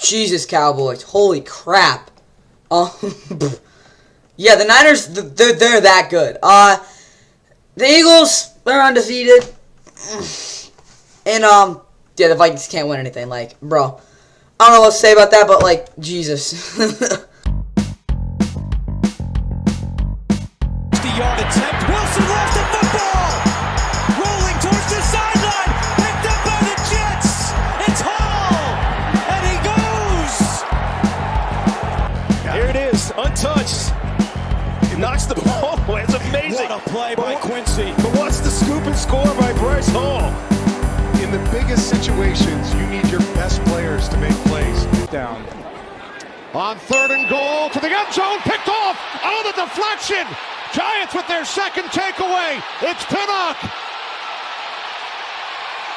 Jesus, Cowboys. Holy crap. Yeah, the Niners, they're that good. The Eagles, they're undefeated. And, yeah, the Vikings can't win anything. Like, bro, I don't know what to say about that, but, like, Jesus. 50-yard attempt. Wilson lost the football. Rolling towards the sideline. Picked up by the Jets. It's Hall. And he goes. Here it is, untouched. He knocks the ball away. It's amazing. What a play by Quincy. But what's the scoop and score by Bryce Hall? In the biggest situations, you need your best players to make plays. Down. On 3rd and goal to the end zone, picked off. Oh, the deflection. Giants with their second takeaway. It's Pinnock.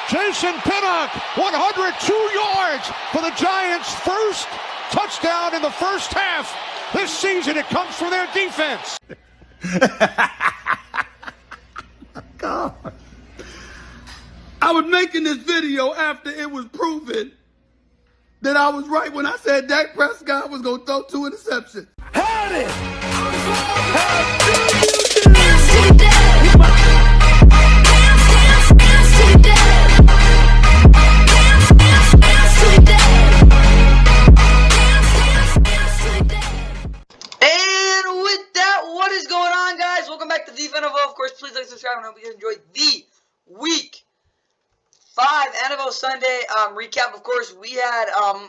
Jason Pinnock, 102 yards for the Giants' first touchdown in the first half. This season, it comes from their defense. God. I was making this video after it was proven that I was right when I said Dak Prescott was going to throw 2 interceptions. Had it. And with that, what is going on, guys? Welcome back to Defensive. Of course, please like, subscribe, and I hope you guys enjoyed the Week 5 NFL Sunday recap. Of course, we had, how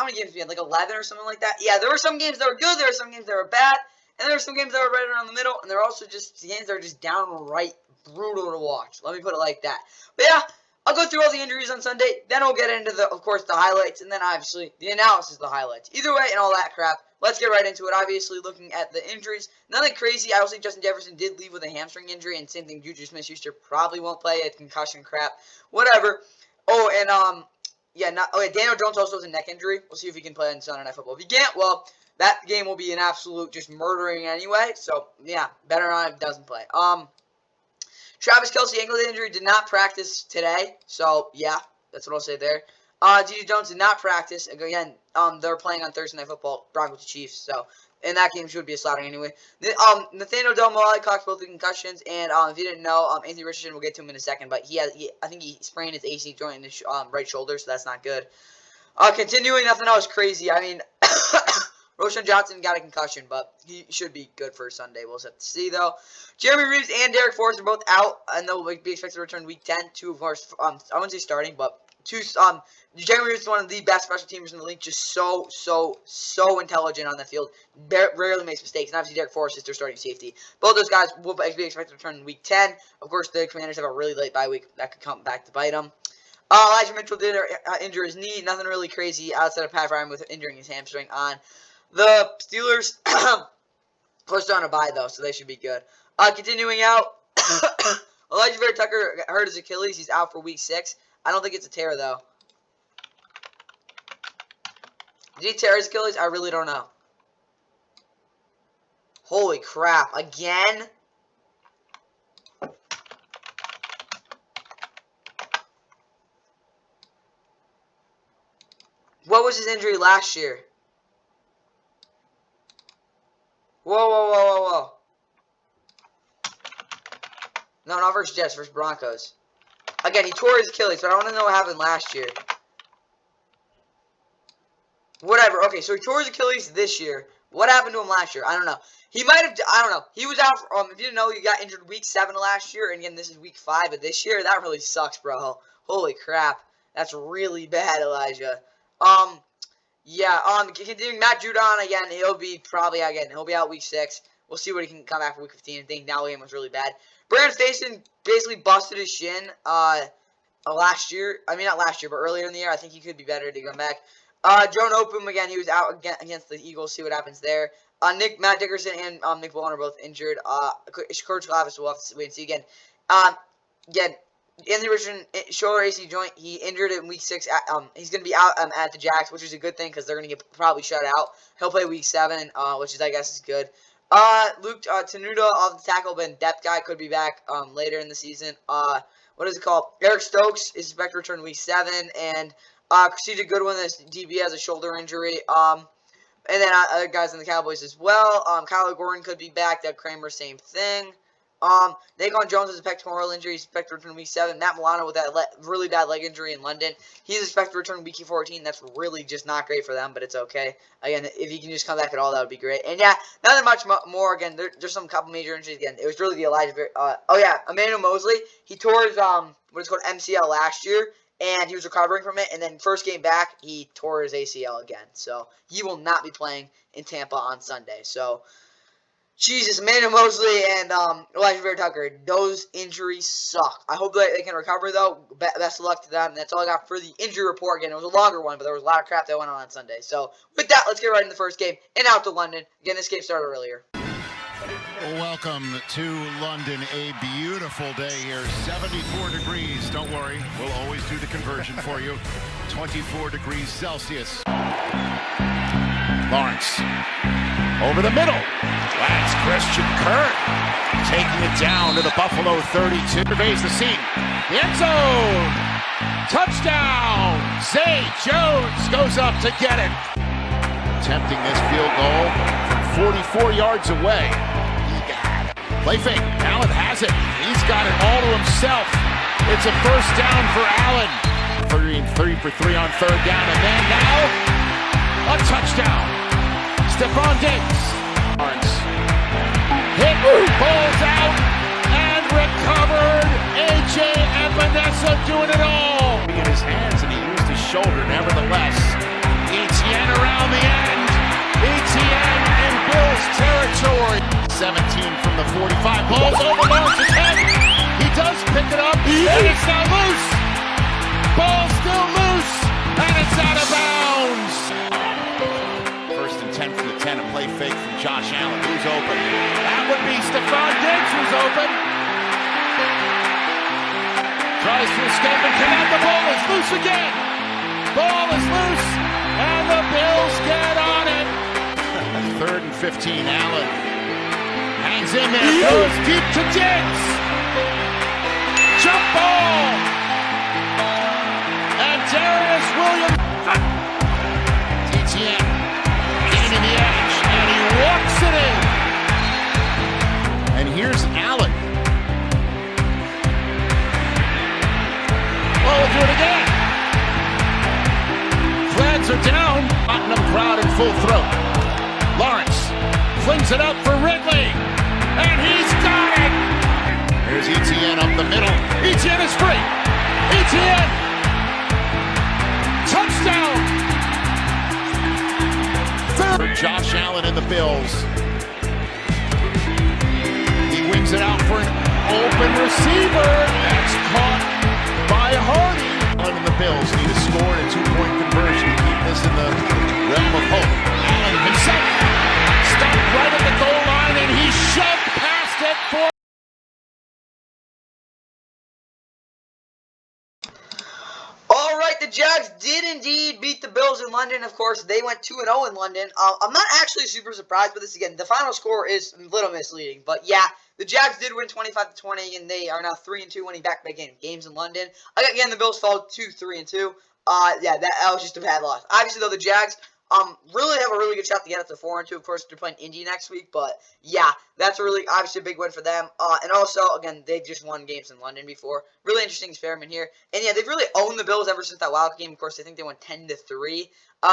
many games we had? Like 11 or something like that? Yeah, there were some games that were good, there were some games that were bad, and there were some games that were right around the middle, and there were also just games that were just downright brutal to watch. Let me put it like that. But yeah, I'll go through all the injuries on Sunday, then we'll get into, of course, the highlights, and then obviously the analysis of the highlights. Either way, and all that crap. Let's get right into it. Obviously, looking at the injuries, nothing crazy. I don't think Justin Jefferson did leave with a hamstring injury, and same thing, Juju Smith-Schuster probably won't play. A concussion crap, whatever. Oh, and Daniel Jones also has a neck injury. We'll see if he can play on Sunday Night Football. If he can't, well, that game will be an absolute just murdering anyway. So yeah, better not if he doesn't play. Travis Kelce ankle injury, did not practice today. So yeah, that's what I'll say there. DJ Jones did not practice. Again, they're playing on Thursday Night Football, Broncos Chiefs. So, in that game, should be a slaughtering anyway. Nathaniel Delmoy caught both the concussions. And if you didn't know, Anthony Richardson, we'll get to him in a second. But I think he sprained his AC joint in his right shoulder, so that's not good. Continuing, nothing else crazy. I mean, Roshan Johnson got a concussion, but he should be good for Sunday. We'll have to see, though. Jeremy Reeves and Derek Forrest are both out, and they'll be expected to return Week 10. Two, of course, I wouldn't say starting, but Jeremy Reeves is one of the best special teamers in the league. Just so intelligent on the field. Rarely makes mistakes. And obviously, Derek Forrest is their starting safety. Both those guys will be expected to return in Week 10. Of course, the Commanders have a really late bye week. That could come back to bite them. Elijah Mitchell did injure his knee. Nothing really crazy outside of Pat Ryan with injuring his hamstring on. The Steelers, close down a bye, though, so they should be good. Continuing out, Elijah Vera Tucker hurt his Achilles. He's out for Week 6. I don't think it's a tear, though. Did he tear his Achilles? I really don't know. Holy crap. Again? What was his injury last year? Whoa. No, not versus Jets, versus Broncos. Again, he tore his Achilles, but I want to know what happened last year. Whatever. Okay, so he tore his Achilles this year. What happened to him last year? I don't know. He might have, I don't know. He was out, if you didn't know, he got injured Week 7 of last year, and again, this is Week 5 of this year. That really sucks, bro. Holy crap. That's really bad, Elijah. Continuing, Matt Judon, again, he'll be out Week 6. We'll see what he can come back for Week 15. I think that game was really bad. Brandon Faison basically busted his shin last year. I mean, not last year, but earlier in the year. I think he could be better to come back. Joe Nopum, again, he was out against the Eagles. See what happens there. Matt Dickerson and Nick Bolton are both injured. Coach Glavis will have to wait and see again. Anthony Richardson, shoulder AC joint, he injured it in Week 6. He's going to be out at the Jags, which is a good thing because they're going to get probably shut out. He'll play Week 7, which is, I guess, is good. Luke Tenuta off the tackle, but depth guy could be back later in the season. What is it called? Eric Stokes is expected to return Week 7, and CJ Goodwin, this DB, has a shoulder injury. And then other guys in the Cowboys as well. Kyler Gordon could be back. Doug Kramer, same thing. Daquan Jones has a pectoral injury. He's expected to return week 7. Matt Milano with that really bad leg injury in London. He's expected to return week 14. That's really just not great for them, but it's okay. Again, if he can just come back at all, that would be great. And yeah, nothing much more. Again, there's some couple major injuries. Again, it was really the Elijah. Emmanuel Mosley. He tore his what is called MCL last year, and he was recovering from it. And then first game back, he tore his ACL again. So he will not be playing in Tampa on Sunday. So. Jesus, Emmanuel Mosley and Elijah Vera-Tucker, those injuries suck. I hope that they can recover, though. Best of luck to them. That's all I got for the injury report. Again, it was a longer one, but there was a lot of crap that went on Sunday. So, with that, let's get right into the first game and out to London. Again, this game started earlier. Welcome to London. A beautiful day here. 74 degrees. Don't worry. We'll always do the conversion for you. 24 degrees Celsius. Lawrence. Over the middle. That's Christian Kirk taking it down to the Buffalo 32. Surveys the seam. The end zone. Touchdown. Zay Jones goes up to get it. Attempting this field goal from 44 yards away. He got it. Play fake. Allen has it. He's got it all to himself. It's a first down for Allen. 3 for 3 on third down. And then now a touchdown. Stephon Diggs. Lawrence. Hit. Balls out. And recovered. A.J. Epinesa doing it all. In his hands, and he used his shoulder nevertheless. Etienne around the end. Etienne in Bills territory. 17 from the 45. Balls over Lawrence's head. He does pick it up. And it's now loose. Ball still loose. And it's out of bounds. 10 from the 10, a play fake from Josh Allen. Who's open? That would be Stephon Diggs, who's open. Tries to escape and connect. The ball is loose again. Ball is loose, and the Bills get on it. 3rd and 15, Allen hangs in there, goes deep to Diggs. Jump ball. And Darius Williams. Etienne. The edge, and he walks it in. And here's Allen. Oh, we'll do it again. Flags are down. Tottenham crowd in full throat. Lawrence flings it up for Ridley, and he's got it. Here's Etienne up the middle. Etienne is free. Etienne. Touchdown. For Josh Allen and the Bills. He wings it out for an open receiver. That's caught by Hardy. Allen and the Bills need a score and a 2-point conversion to keep this in the realm of hope. Allen himself stopped right at the goal line, and he shoved past it for. The Jags did indeed beat the Bills in London. Of course, they went 2-0 in London. I'm not actually super surprised by this. Again, the final score is a little misleading. But yeah, the Jags did win 25-20, and they are now 3-2, winning back-to-back games in London. Again, the Bills fell 2-3-2. Yeah, that was just a bad loss. Obviously, though, the Jags really have a really good shot to get up to 4-2. Of course, they're playing Indy next week, but yeah, that's obviously a big win for them. And also, again, they've just won games in London before. Really interesting experiment here. And yeah, they've really owned the Bills ever since that wild game. Of course, I think they won 10-3.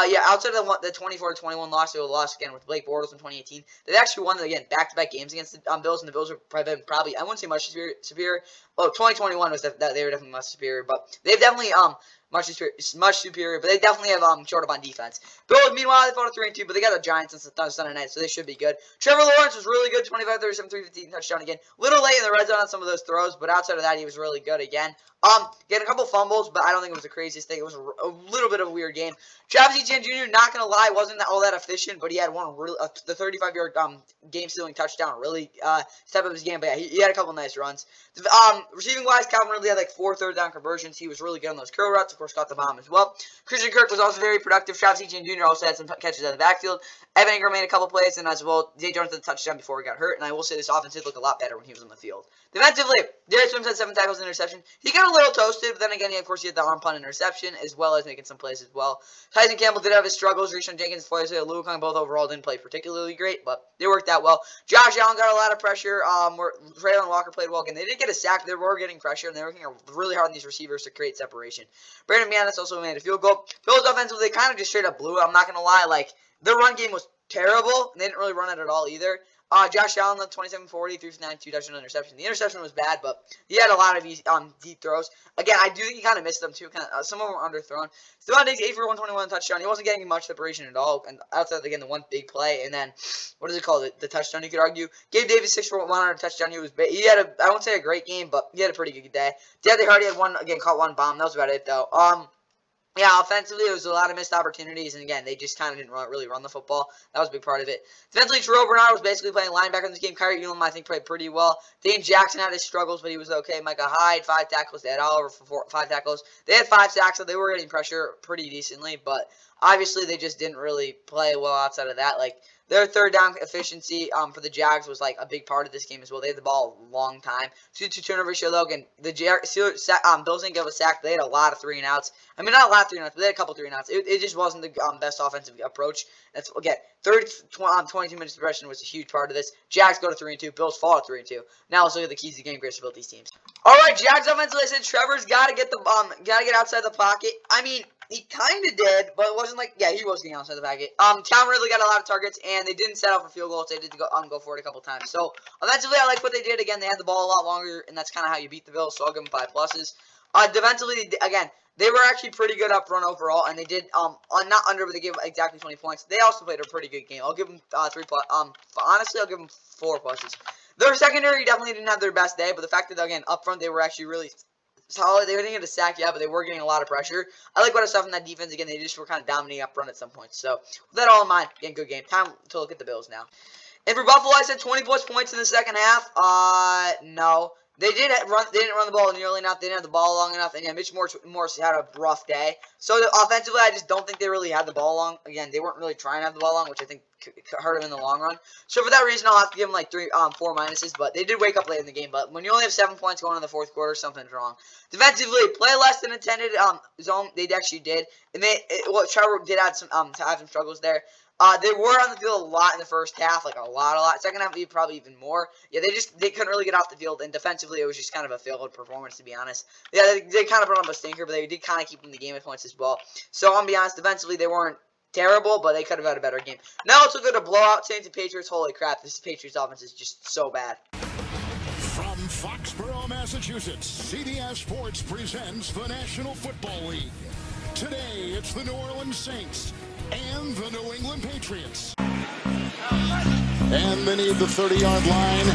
Yeah, outside of the 24-21 loss, they lost again with Blake Bortles in 2018. They've actually won, again, back-to-back games against the Bills, and the Bills have probably, I wouldn't say much superior. Oh, 2021 was that they were definitely much superior, but they've definitely, much superior, but they definitely have showed up on defense. Bills, meanwhile, they fell to 3-2, but they got the Giants on Sunday night, so they should be good. Trevor Lawrence was really good, 25-37, 315 touchdown again. Little late in the red zone on some of those throws, but outside of that, he was really good again. Getting a couple fumbles, but I don't think it was the craziest thing. It was a little bit of a weird game. Travis Etienne Jr., not gonna lie, wasn't all that efficient, but he had one really the 35-yard game-stealing touchdown. Really step up his game, but yeah, he had a couple nice runs. Receiving wise, Calvin Ridley had like 4 third-down conversions. He was really good on those curl routes. Of course, got the bomb as well. Christian Kirk was also very productive. Travis Etienne Jr. also had some catches out of the backfield. Evan Ingram made a couple plays, and as well, Zay Jones had a touchdown before he got hurt. And I will say this offense did look a lot better when he was on the field. Defensively, Darius Williams had 7 tackles and interception. He got a little toasted, but then again, of course, he had the arm punt interception, as well as making some plays as well. Tyson Campbell did have his struggles. Rashawn Jenkins, Lou Kong, both overall didn't play particularly great, but they worked out well. Josh Allen got a lot of pressure. Traylon Walker played well again. They did get a sack. They were getting pressure, and they were working really hard on these receivers to create separation. Brandon McManus also made a field goal. Bills offensively, they kind of just straight up blew it. I'm not going to lie. Like, their run game was terrible, and they didn't really run it at all either. Josh Allen, 27-40, 3 for 9, 2 touchdown interception. The interception was bad, but he had a lot of deep throws. Again, I do think he kind of missed them too. Some of them were underthrown. Stephon Diggs, 8 for 121 touchdown. He wasn't getting much separation at all. And outside, again, the one big play, and then, what is it called? The touchdown, you could argue. Gabe Davis, 6 for 100 touchdown. He had I won't say a great game, but he had a pretty good day. Deontay Hardy had caught one bomb. That was about it, though. Yeah, offensively, there was a lot of missed opportunities, and again, they just kind of didn't really run the football. That was a big part of it. Defensively, Terrell Bernard was basically playing linebacker in this game. Kyrie Elam, I think, played pretty well. Dane Jackson had his struggles, but he was okay. Micah Hyde, 5 tackles. They had Oliver for 5 tackles. They had 5 sacks, so they were getting pressure pretty decently, but obviously, they just didn't really play well outside of that. Like, their third down efficiency for the Jags was like a big part of this game as well. They had the ball a long time. 2-2 turnover ratio, though. Again, the Bills didn't give a sack. They had a lot of 3-and-outs. I mean, not a lot of 3-and-outs, but they had a couple 3-and-outs. It just wasn't the best offensive approach. That's, again, 22 minutes of possession was a huge part of this. Jags go to 3-2. Bills fall to 3-2. Now let's look at the keys to the game greatest for both these teams. All right, Jags offensively, I said Trevor's got to get outside the pocket. I mean, he kind of did, but it wasn't like, yeah, he was getting outside the pocket. Calvin Ridley got a lot of targets, and they didn't set up for field goals. They did go for it a couple times. So, offensively, I like what they did. Again, they had the ball a lot longer, and that's kind of how you beat the Bills, so I'll give them 5 pluses. Defensively, again, they were actually pretty good up front overall, and they did, not under, but they gave exactly 20 points. They also played a pretty good game. I'll give them 3 plus. Honestly, I'll give them 4 pluses. Their secondary definitely didn't have their best day, but the fact that, again, up front, they were actually really solid. They didn't get a sack yet, but they were getting a lot of pressure. I like what I saw from that defense. Again, they just were kind of dominating up front at some point. So, with that all in mind, again, good game. Time to look at the Bills now. And for Buffalo, I said 20-plus points in the second half. No. They didn't run the ball nearly enough. They didn't have the ball long enough. And yeah, Mitch Morse had a rough day. So offensively, I just don't think they really had the ball long. Again, they weren't really trying to have the ball long, which I think could hurt them in the long run. So for that reason, I'll have to give them like 4 minuses. But they did wake up late in the game. But when you only have 7 points going in the fourth quarter, something's wrong. Defensively, play less than intended zone. They actually did. And Trevor did have some struggles there. They were on the field a lot in the first half, like a lot. Second half, probably even more. Yeah, they couldn't really get off the field, and defensively, it was just kind of a failed performance, to be honest. Yeah, they kind of put up a stinker, but they did kind of keep them in the game with points as well. So, I'm going to be honest, defensively, they weren't terrible, but they could have had a better game. Now, let's look at a blowout. Saints and Patriots. Holy crap, this Patriots offense is just so bad. From Foxborough, Massachusetts, CBS Sports presents the National Football League. Today, it's the New Orleans Saints and the New England Patriots. And beneath the 30-yard line,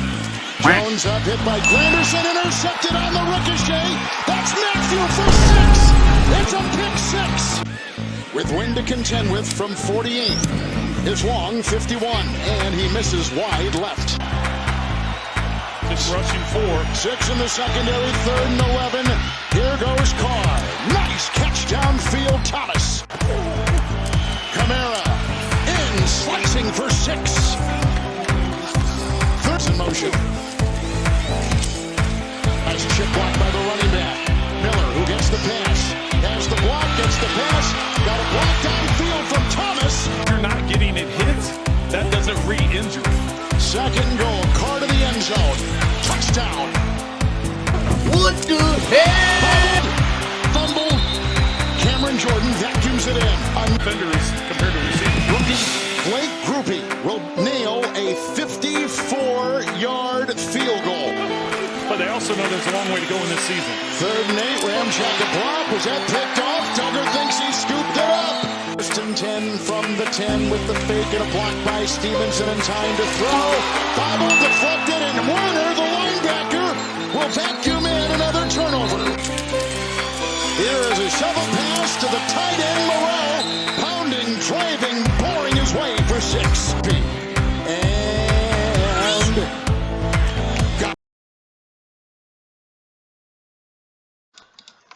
Jones up, hit by Granderson, intercepted on the ricochet. That's Matthew for 6. It's a pick 6. With wind to contend with from 48. It's Wong, 51, and he misses wide left. Just rushing 4. 6 in the secondary, 3rd and 11. Here goes Carr. Nice catch downfield, Thomas. Kamara in, slicing for 6. Third in motion. Nice chip block by the running back. Miller, who gets the pass. Has the block, gets the pass. Got a block downfield from Thomas. If you're not getting it hit, that doesn't re-injure. Second goal, Carr to the end zone. Touchdown. What the heck? Fumble. Cameron Jordan vacuums it in. Defenders compared to receivers. Rookie Blake Groupie will nail a 54-yard field goal. But they also know there's a long way to go in this season. 3rd and 8, Ramchak a block. Was that picked off? Duggar thinks he scooped it up. First and 10 from the 10 with the fake and a block by Stevenson in time to throw. Bobble deflected, and Warner, the linebacker, will vacuum in another turnover. Here is a shovel pass to the tight end, Moreau. Pounding, driving, boring his way for 6. And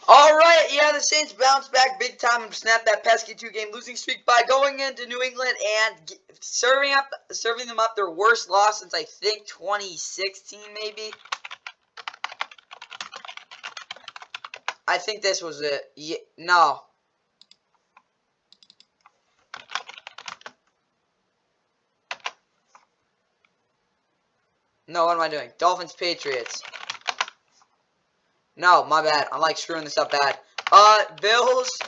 All right, yeah, the Saints bounced back big time and snapped that pesky 2-game losing streak by going into New England and serving them up their worst loss since I think 2016 maybe. I think this was it. Yeah, no. No, what am I doing? Dolphins, Patriots. No, my bad. I'm like screwing this up bad. Bills.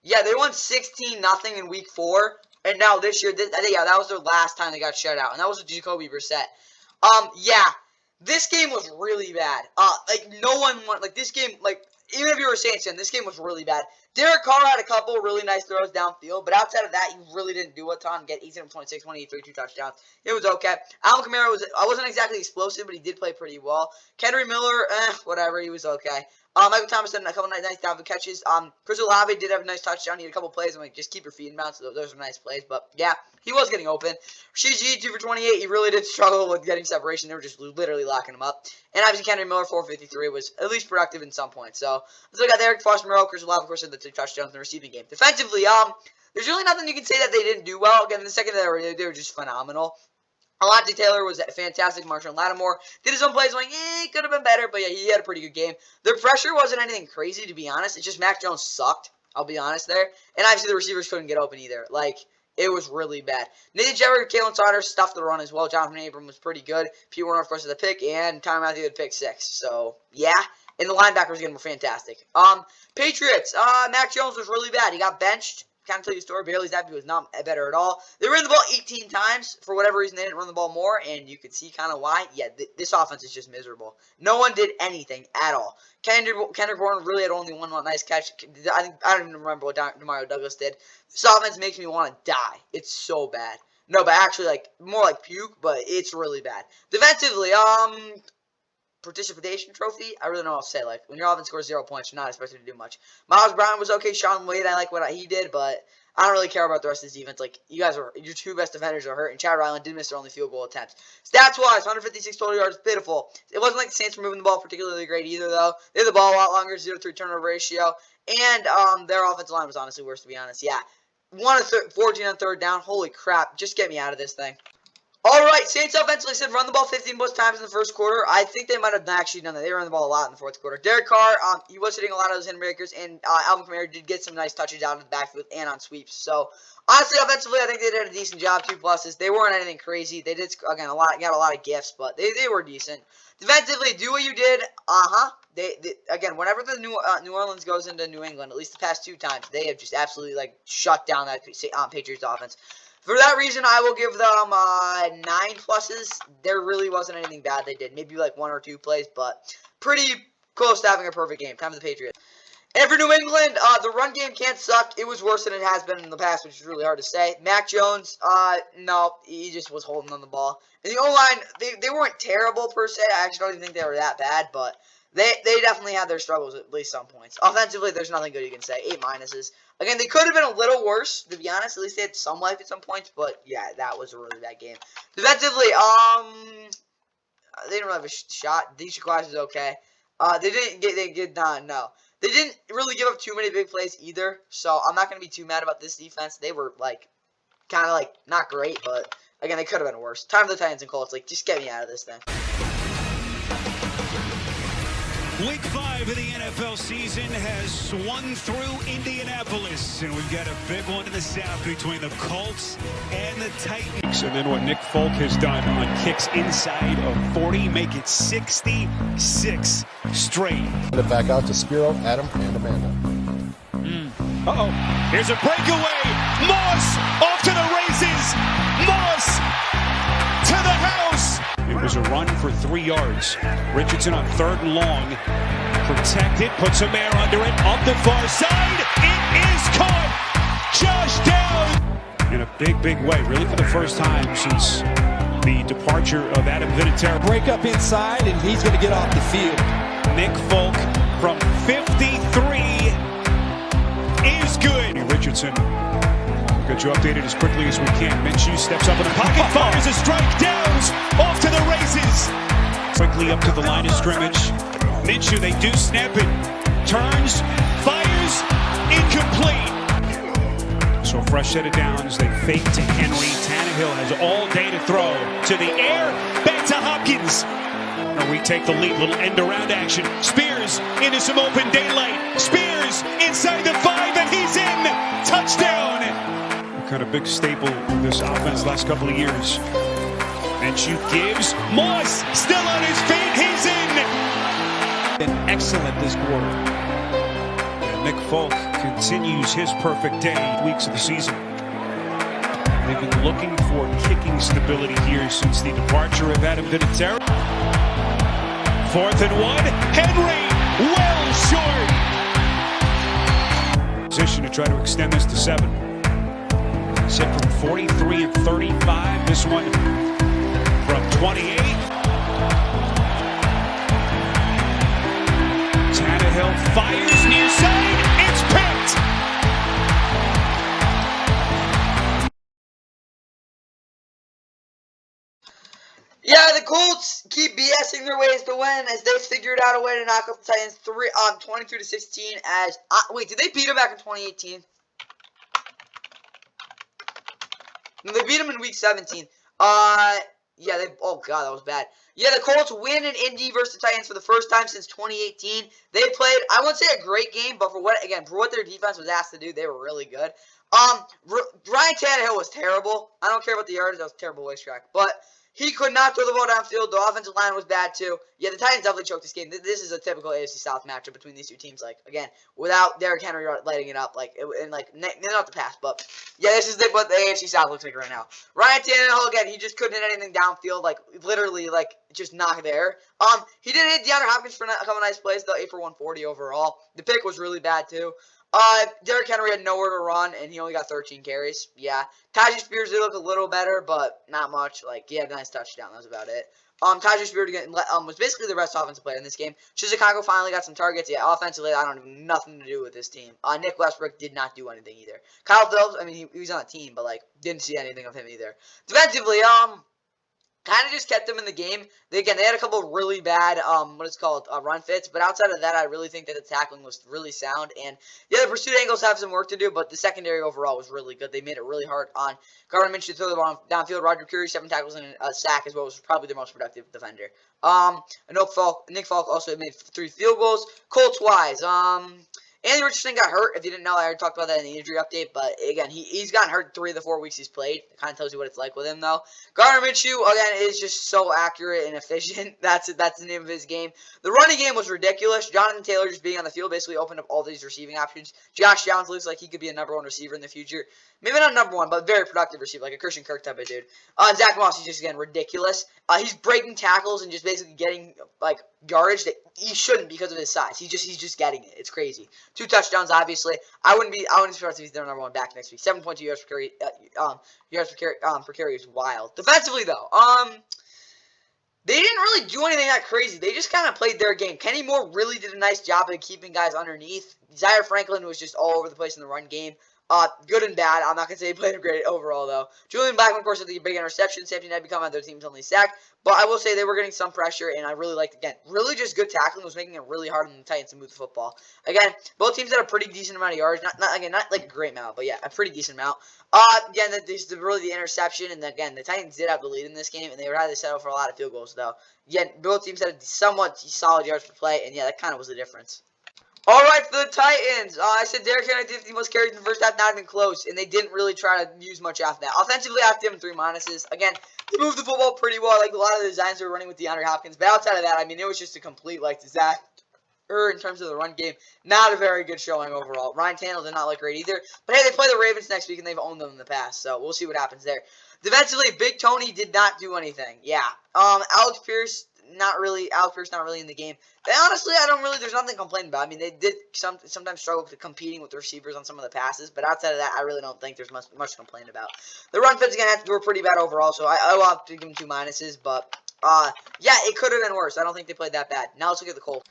Yeah, they won 16-0 in week 4. And now this year, yeah, that was their last time they got shut out. And that was with Jacoby Brissett. Yeah. This game was really bad. Like, no one won. Like, this game, like, even if you were a Saints fan, this game was really bad. Derek Carr had a couple really nice throws downfield, but outside of that, he really didn't do a ton. Get 18 of 26, 183, 2 touchdowns. It was okay. Alvin Kamara wasn't exactly explosive, but he did play pretty well. Kendry Miller, whatever, he was okay. Michael Thomas had a couple nice downfield catches. Chris Olave did have a nice touchdown. He had a couple plays. I'm like, just keep your feet in bounds. So those were nice plays. But, yeah, he was getting open. Shiji, 2 for 28. He really did struggle with getting separation. They were just literally locking him up. And obviously, Kendry Miller, 453, was at least productive in some points. So, let's look at Eric Foster Moreau. Chris Olave, of course, had the 2 touchdowns in the receiving game. Defensively, there's really nothing you can say that they didn't do well. Again, in the second, they were just phenomenal. Alontae Taylor was fantastic. Marshawn Lattimore did his own plays. I'm like, it could have been better, but yeah, he had a pretty good game. Their pressure wasn't anything crazy, to be honest. It's just Mac Jones sucked. I'll be honest there. And obviously, the receivers couldn't get open either. Like, it was really bad. Nathan Shepard, Kalen Saunders stuffed the run as well. Jonathan Abram was pretty good. Pete Warner, of course, had the pick, and Tyrann Mathieu had pick 6. So, yeah. And the linebackers again were fantastic. Patriots. Mac Jones was really bad. He got benched. Can't tell you a story. Bailey Zappi was not better at all. They ran the ball 18 times. For whatever reason, they didn't run the ball more, and you could see kind of why. Yeah, this offense is just miserable. No one did anything at all. Kendrick Bourne really had only one nice catch. I don't even remember what Demario Douglas did. This offense makes me want to die. It's so bad. No, but actually, like, more like puke, but it's really bad. Defensively, participation trophy, I really don't know what to say. Like, when your offense scores 0 points, you're not expected to do much. Miles Brown was okay. Sean Wade, I like what he did, but I don't really care about the rest of this defense. Like, your 2 best defenders are hurt, and Chad Ryland did miss their only field goal attempts. Stats-wise, 156 total yards, pitiful. It wasn't like the Saints were moving the ball particularly great either, though. They had the ball a lot longer, 0-3 turnover ratio, and their offensive line was honestly worse, to be honest. Yeah, 14 on third down. Holy crap, just get me out of this thing. All right, Saints offensively said run the ball 15 plus times in the first quarter. I think they might have actually done that. They ran the ball a lot in the fourth quarter. Derek Carr, he was hitting a lot of those handbreakers, and Alvin Kamara did get some nice touches out of the backfield and on sweeps. So, honestly, offensively, I think they did a decent job. 2 pluses. They weren't anything crazy. They did, again, got a lot of gifts, but they were decent. Defensively, do what you did. Again, whenever the New Orleans goes into New England, at least the past 2 times, they have just absolutely, like, shut down that Patriots offense. For that reason, I will give them 9 pluses. There really wasn't anything bad they did. Maybe like 1 or 2 plays, but pretty close to having a perfect game. Time for the Patriots. And for New England, the run game can't suck. It was worse than it has been in the past, which is really hard to say. Mac Jones, no, he just was holding on the ball. And the O-line, they weren't terrible per se. I actually don't even think they were that bad, but they definitely had their struggles at least some points. Offensively, there's nothing good you can say. 8 minuses. Again, they could have been a little worse, to be honest. At least they had some life at some points, but yeah, that was a really bad game. Defensively, they didn't really have a shot. Deshaun Clash is okay. They didn't really give up too many big plays either, so I'm not going to be too mad about this defense. They were, like, kind of, like, not great, but, again, they could have been worse. Time for the Titans and Colts. Like, just get me out of this thing. Week 5 of the NFL season has swung through Indianapolis, and we've got a big one in the South between the Colts and the Titans. And then what Nick Folk has done on kicks inside of 40, make it 66 straight. It back out to Spiro, Adam, and Amanda. Uh-oh. Here's a breakaway. Moss off to the races. Moss to the house. It was a run for 3 yards. Richardson on 3rd and long. Protected, puts some air under it, up the far side. It is caught. Josh down. In a big way, really for the first time since the departure of Adam Vinatieri. Break up inside, and he's going to get off the field. Nick Folk from 53 is good. Richardson, got you updated as quickly as we can. Minshew steps up in the pocket, fires a strike, downs, off to the races. Quickly up to the line of scrimmage. Minshew, they do snap it. Turns, fires, incomplete. So fresh set of downs, they fake to Henry. Tannehill has all day to throw. To the air, back to Hopkins. We take the lead, little end around action. Spears into some open daylight. Spears inside the 5 and he's in. Touchdown. Kind of big staple of this offense last couple of years. Minshew gives. Moss still on his feet. He's in. Been excellent this quarter. And Nick Folk continues his perfect day weeks of the season. They've been looking for kicking stability here since the departure of Adam Vinatieri. 4th and 1. Henry well short. Position to try to extend this to 7. He's hit from 43 and 35. This one from 28. Tannehill fires near side. It's picked. Yeah, the Colts keep BSing their ways to win as they figured out a way to knock off the Titans 23-16. As wait, did they beat them back in 2018? No, they beat them in Week 17. Yeah, they. Oh god, that was bad. Yeah, the Colts win in Indy versus the Titans for the first time since 2018. They played, I wouldn't say a great game, but for what their defense was asked to do, they were really good. Ryan Tannehill was terrible. I don't care about the yards. That was a terrible racetrack, but he could not throw the ball downfield. The offensive line was bad, too. Yeah, the Titans definitely choked this game. This is a typical AFC South matchup between these two teams. Like, again, without Derrick Henry lighting it up. Like, not the pass, but yeah, this is what the AFC South looks like right now. Ryan Tannehill, again, he just couldn't hit anything downfield. Like, literally, like, just not there. He did hit DeAndre Hopkins for a couple nice plays, though, 8 for 140 overall. The pick was really bad, too. Derrick Henry had nowhere to run, and he only got 13 carries. Yeah. Tyjae Spears did look a little better, but not much. Like, he had a nice touchdown. That was about it. Tyjae Spears was basically the best offensive player in this game. Chicago finally got some targets. Yeah, offensively, I don't have nothing to do with this team. Nick Westbrook did not do anything either. Kyle Phillips, I mean, he was on the team, but, like, didn't see anything of him either. Defensively, kind of just kept them in the game. They had a couple of really bad, run fits. But outside of that, I really think that the tackling was really sound. And, yeah, the pursuit angles have some work to do, but the secondary overall was really good. They made it really hard on Gardner Minshew to throw the ball downfield. Roger Curry, 7 tackles and a sack as well, was probably their most productive defender. Nick Folk also made 3 field goals. Colts-wise, Anthony Richardson got hurt. If you didn't know, I already talked about that in the injury update. But, again, he's gotten hurt 3 of the 4 weeks he's played. It kind of tells you what it's like with him, though. Gardner Minshew, again, is just so accurate and efficient. That's the name of his game. The running game was ridiculous. Jonathan Taylor just being on the field basically opened up all these receiving options. Josh Downs looks like he could be a #1 receiver in the future. Maybe not #1, but very productive receiver, like a Christian Kirk type of dude. Zach Moss is just, again, ridiculous. He's breaking tackles and just basically getting, like, yardage that he shouldn't because of his size. He's just getting it. It's crazy. 2 touchdowns, obviously. I wouldn't be surprised if he's their #1 back next week. 7.2 yards per carry. Per carry is wild. Defensively, though, they didn't really do anything that crazy. They just kind of played their game. Kenny Moore really did a nice job of keeping guys underneath. Zaire Franklin was just all over the place in the run game. Good and bad. I'm not going to say he played great overall, though. Julian Blackmon, of course, had the big interception. Safety net become their team's only sack. But I will say they were getting some pressure, and I really liked, again, really just good tackling was making it really hard on the Titans to move the football. Again, both teams had a pretty decent amount of yards. Not like a great amount, but yeah, a pretty decent amount. Again, really the interception, and again, the Titans did have the lead in this game, and they would have to settle for a lot of field goals, though. Again, both teams had somewhat solid yards per play, and yeah, that kind of was the difference. All right, for the Titans, I said Derrick Henry did 50 most carries in the first half, not even close, and they didn't really try to use much after that. Offensively, I have to give them 3 minuses. Again, they moved the football pretty well. Like a lot of the designs they were running with DeAndre Hopkins, but outside of that, I mean, it was just a complete disaster in terms of the run game. Not a very good showing overall. Ryan Tannehill did not look great either. But hey, they play the Ravens next week, and they've owned them in the past, so we'll see what happens there. Defensively, Big Tony did not do anything. Yeah, Alex Pierce not really in the game. But honestly, there's nothing to complain about. I mean, they did sometimes struggle competing with the receivers on some of the passes, but outside of that, I really don't think there's much to complain about. The run fits, again, were pretty bad overall, so I will have to give them 2 minuses, but, yeah, it could have been worse. I don't think they played that bad. Now let's look at the Colts.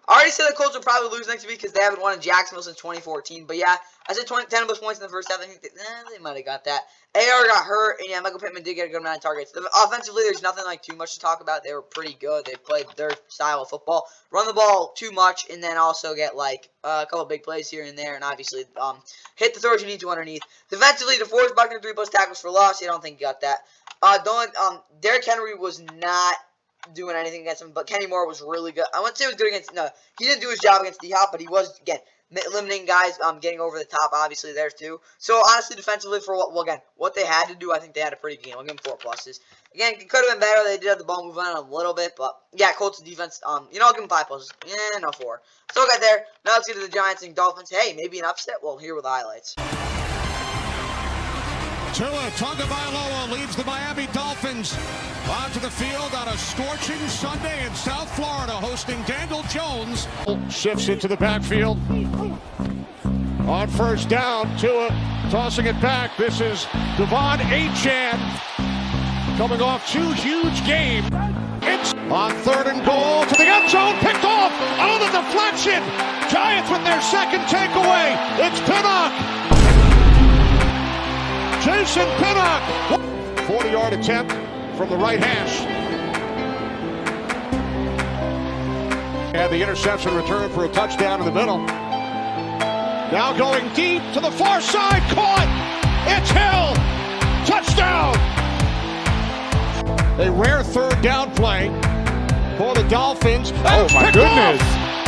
I already said the Colts will probably lose next week because they haven't won in Jacksonville since 2014. But yeah, I said 10 plus points in the first half. I think they might have got that. AR got hurt, and yeah, Michael Pittman did get a good amount of targets. Offensively, there's nothing too much to talk about. They were pretty good. They played their style of football. Run the ball too much, and then also get a couple of big plays here and there, and obviously hit the throws you need to underneath. Defensively, DeForest Buckner 3+ tackles for loss. I don't think he got that. Derrick Henry was not doing anything against him. But Kenny Moore was really good. I wouldn't say he was good against. No, he didn't do his job against D-Hop, but he was again eliminating guys, getting over the top. Obviously there too. So honestly, defensively for what they had to do, I think they had a pretty good game. I'll give them 4 pluses. Again, it could have been better. They did have the ball move on a little bit, but yeah, Colts defense. I'll give them 5 pluses. Yeah, no 4. Still got there. Now let's get to the Giants and Dolphins. Hey, maybe an upset. Well, here with the highlights. Tua Tagovailoa leads the Miami Dolphins onto the field on a scorching Sunday in South Florida, hosting Daniel Jones. Shifts into the backfield. On first down, Tua tossing it back. This is Devon Achane coming off 2 huge games. It's on 3rd and goal to the end zone, picked off. Oh, the deflection. Giants with their second takeaway. It's Pinnock. Jason Pinnock. 40-yard attempt from the right hash. And the interception return for a touchdown in the middle. Now going deep to the far side. Caught. It's Hill. Touchdown. A rare 3rd down play for the Dolphins. Oh my goodness.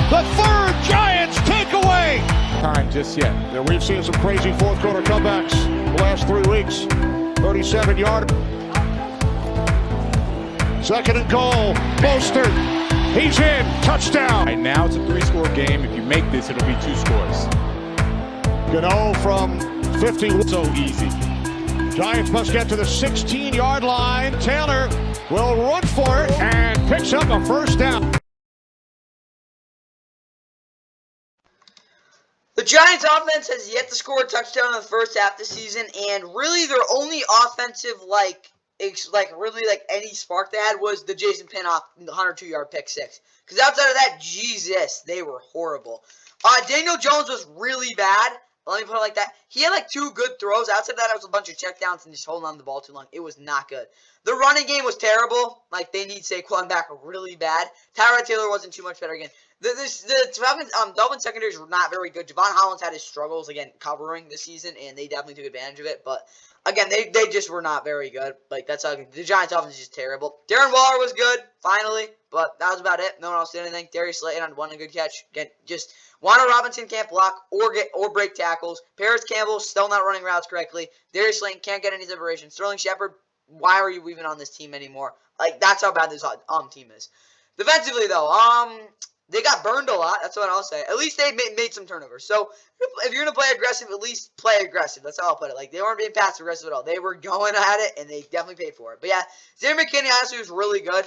The 3rd Giants takeaway. Time just yet. Yeah, we've seen some crazy 4th quarter comebacks the last 3 weeks. 37-yard. 2nd and goal. Mostert. He's in. Touchdown. Right now it's a 3-score game. If you make this, it'll be 2 scores. Gano from 50. So easy. Giants must get to the 16-yard line. Taylor will run for it and picks up a 1st down. The Giants offense has yet to score a touchdown in the first half of the season, and really their only offensive, any spark they had was the Jason Pinnock 102-yard pick 6. Because outside of that, Jesus, they were horrible. Daniel Jones was really bad. Let me put it like that. He had 2 good throws. Outside of that, it was a bunch of checkdowns and just holding on to the ball too long. It was not good. The running game was terrible. They need Saquon back really bad. Tyrod Taylor wasn't too much better again. The Falcons, Dolphins secondaries were not very good. Javon Hollins had his struggles, again, covering this season, and they definitely took advantage of it. But, again, they just were not very good. That's how the Giants offense is just terrible. Darren Waller was good, finally, but that was about it. No one else did anything. Darius Slayton on 1 good catch. Again, just Wanner Robinson can't block or break tackles. Paris Campbell still not running routes correctly. Darius Slayton can't get any separation. Sterling Shepard, why are you even on this team anymore? That's how bad this team is. Defensively, though, they got burned a lot. That's what I'll say. At least they made some turnovers. So, if you're going to play aggressive, at least play aggressive. That's how I'll put it. They weren't being passive aggressive at all. They were going at it, and they definitely paid for it. But, yeah, Xavier McKinney, honestly, was really good.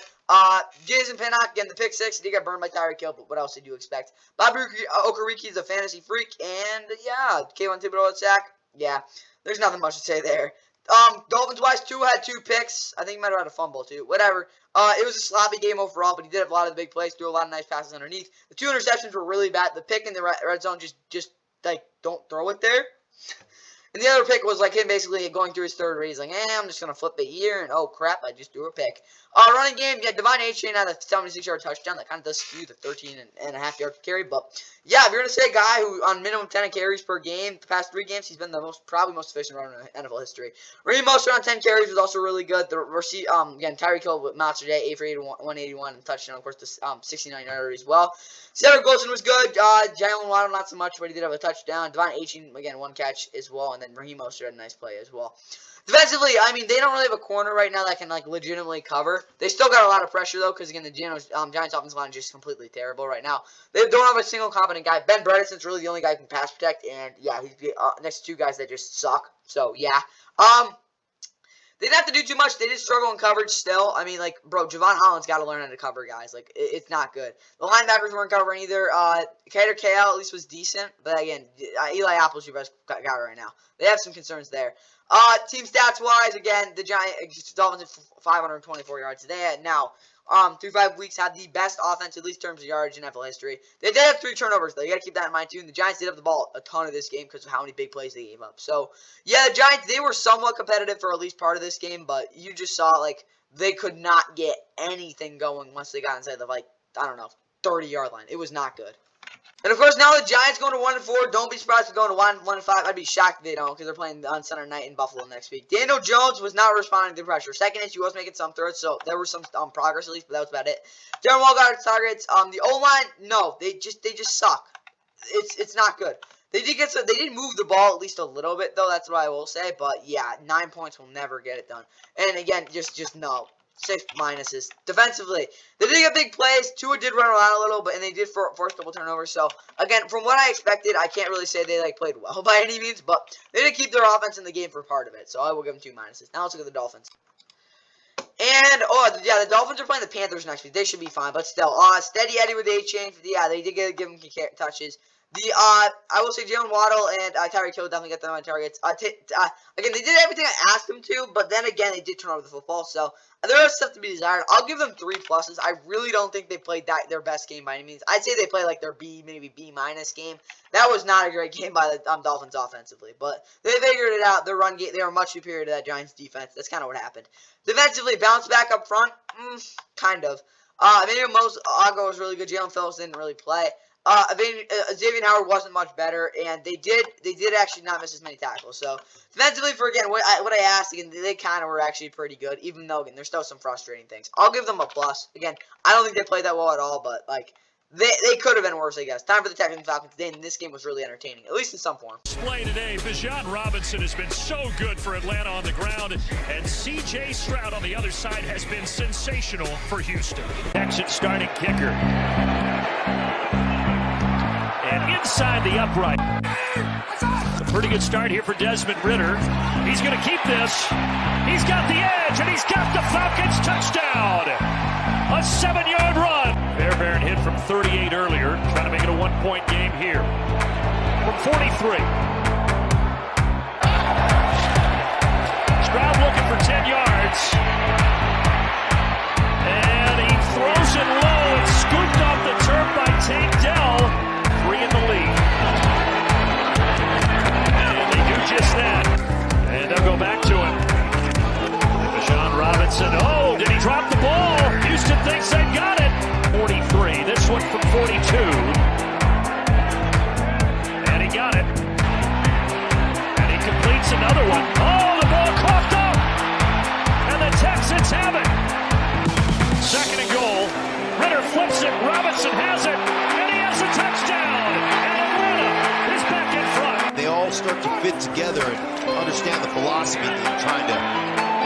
Jason Pinnock, again, the pick 6. He did get burned by Tyreek Hill, but what else did you expect? Bobby Okereke is a fantasy freak. And, yeah, Kayvon Thibodeau at sack. Yeah, there's nothing much to say there. Dolphins-wise, Tua had 2 picks. I think he might have had a fumble, too. Whatever. It was a sloppy game overall, but he did have a lot of the big plays, threw a lot of nice passes underneath. The 2 interceptions were really bad. The pick in the red zone, just don't throw it there. And the other pick was, him basically going through his 3rd read. He's like, I'm just going to flip it here, and oh, crap, I just threw a pick. Running game, yeah, Devon Achane had a 76-yard touchdown. That kind of does skew the 13.5-yard carry. But, yeah, if you're going to say a guy who, on minimum 10 carries per game, the past 3 games, he's been the probably most efficient runner in NFL history. Raheem Mostert on 10 carries was also really good. Again, Tyreek Hill with monster day, 8 for 181, and touchdown, of course, the 69-yarder as well. Cedric Wilson was good. Jalen Waddle, not so much, but he did have a touchdown. Devon Achane, again, 1 catch as well, and then Raheem Mostert had a nice play as well. Defensively, they don't really have a corner right now that can, legitimately cover. They still got a lot of pressure, though, because, again, the Giants offensive line is just completely terrible right now. They don't have a single competent guy. Ben Bredeson's really the only guy who can pass protect, and, yeah, he's next to 2 guys that just suck. So, yeah. They didn't have to do too much. They did struggle in coverage still. Javon Hollins got to learn how to cover guys. It's not good. The linebackers weren't covering either. Kader KL at least was decent. But, again, Eli Apple's your best guy right now. They have some concerns there. Team stats-wise, again, the Dolphins had 524 yards. They had now, through 5 weeks, had the best offense, at least in terms of yardage in NFL history. They did have 3 turnovers, though. You got to keep that in mind, too. And the Giants did have the ball a ton of this game because of how many big plays they gave up. So, yeah, the Giants, they were somewhat competitive for at least part of this game, but you just saw, they could not get anything going once they got inside the, 30-yard line. It was not good. And, of course, now the Giants going to 1-4. Don't be surprised if they're going to 1-5. I'd be shocked if they don't because they're playing on Sunday night in Buffalo next week. Daniel Jones was not responding to the pressure. Second inch, he was making some throws, so there was some progress at least, but that was about it. Darren Waller got targets. The O-line, no, they just suck. It's not good. They did move the ball at least a little bit, though. That's what I will say. But, yeah, 9 points will never get it done. And, again, just no. 6 minuses. Defensively, they did get big plays. Tua did run around a little, and they did force a couple turnovers. So, again, from what I expected, I can't really say they played well by any means, but they did keep their offense in the game for part of it. So, I will give them 2 minuses. Now, let's look at the Dolphins. And, the Dolphins are playing the Panthers next week. They should be fine, but still. Steady Eddie with the A-chain. Yeah, they did give him touches. I will say Jalen Waddle and Tyreek Hill definitely got them on targets. Again, they did everything I asked them to, but then again, they did turn over the football, so there is stuff to be desired. I'll give them 3 pluses. I really don't think they played their best game by any means. I'd say they played like their maybe B- game. That was not a great game by the Dolphins offensively, but they figured it out. Their run game, they were much superior to that Giants defense. That's kind of what happened. Defensively, bounce back up front, kind of. Maybe most Aggo was really good. Jalen Phillips didn't really play. Xavier Howard wasn't much better, and they did actually not miss as many tackles. So defensively, for again what I asked, again they kind of were actually pretty good, even though again there's still some frustrating things. I'll give them a plus. Again, I don't think they played that well at all, but like they could have been worse, I guess. Time for the Texans Falcons Game. This game was really entertaining, at least in some form. Play today. Bijan Robinson has been so good for Atlanta on the ground, and C.J. Stroud on the other side has been sensational for Houston. Texans starting kicker. And inside the upright. A pretty good start here for Desmond Ridder. He's going to keep this. He's got the edge, and he's got the Falcons touchdown. A 7-yard run. Fairbairn hit from 38 earlier, trying to make it a 1-point game here. From 43. Stroud looking for 10 yards. And he throws it low and scooped off the turf by Tank Dell. 3 in the lead. And they do just that. And they'll go back to him. Bijan Robinson. Oh, did he drop the ball? Houston thinks they've got it. 43. This one from 42. And he got it. And he completes another one. Oh, the ball coughed up. And the Texans have it. 2nd and goal. Ridder flips it. Robinson has it. And he has a touchdown. And Atlanta is back in front. They all start to fit together and understand the philosophy that they're trying to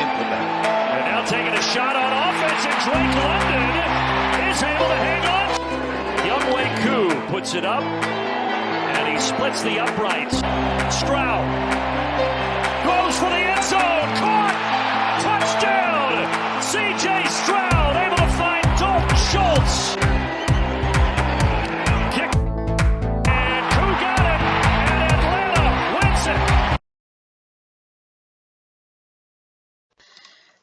implement. And now taking a shot on offense, and Drake London is able to hang on. Younghoe Koo puts it up, and he splits the uprights. Stroud goes for the end zone. Caught. Touchdown. C.J. Stroud able to find Dalton Schultz. Kick. And Koo got it. And Atlanta wins it.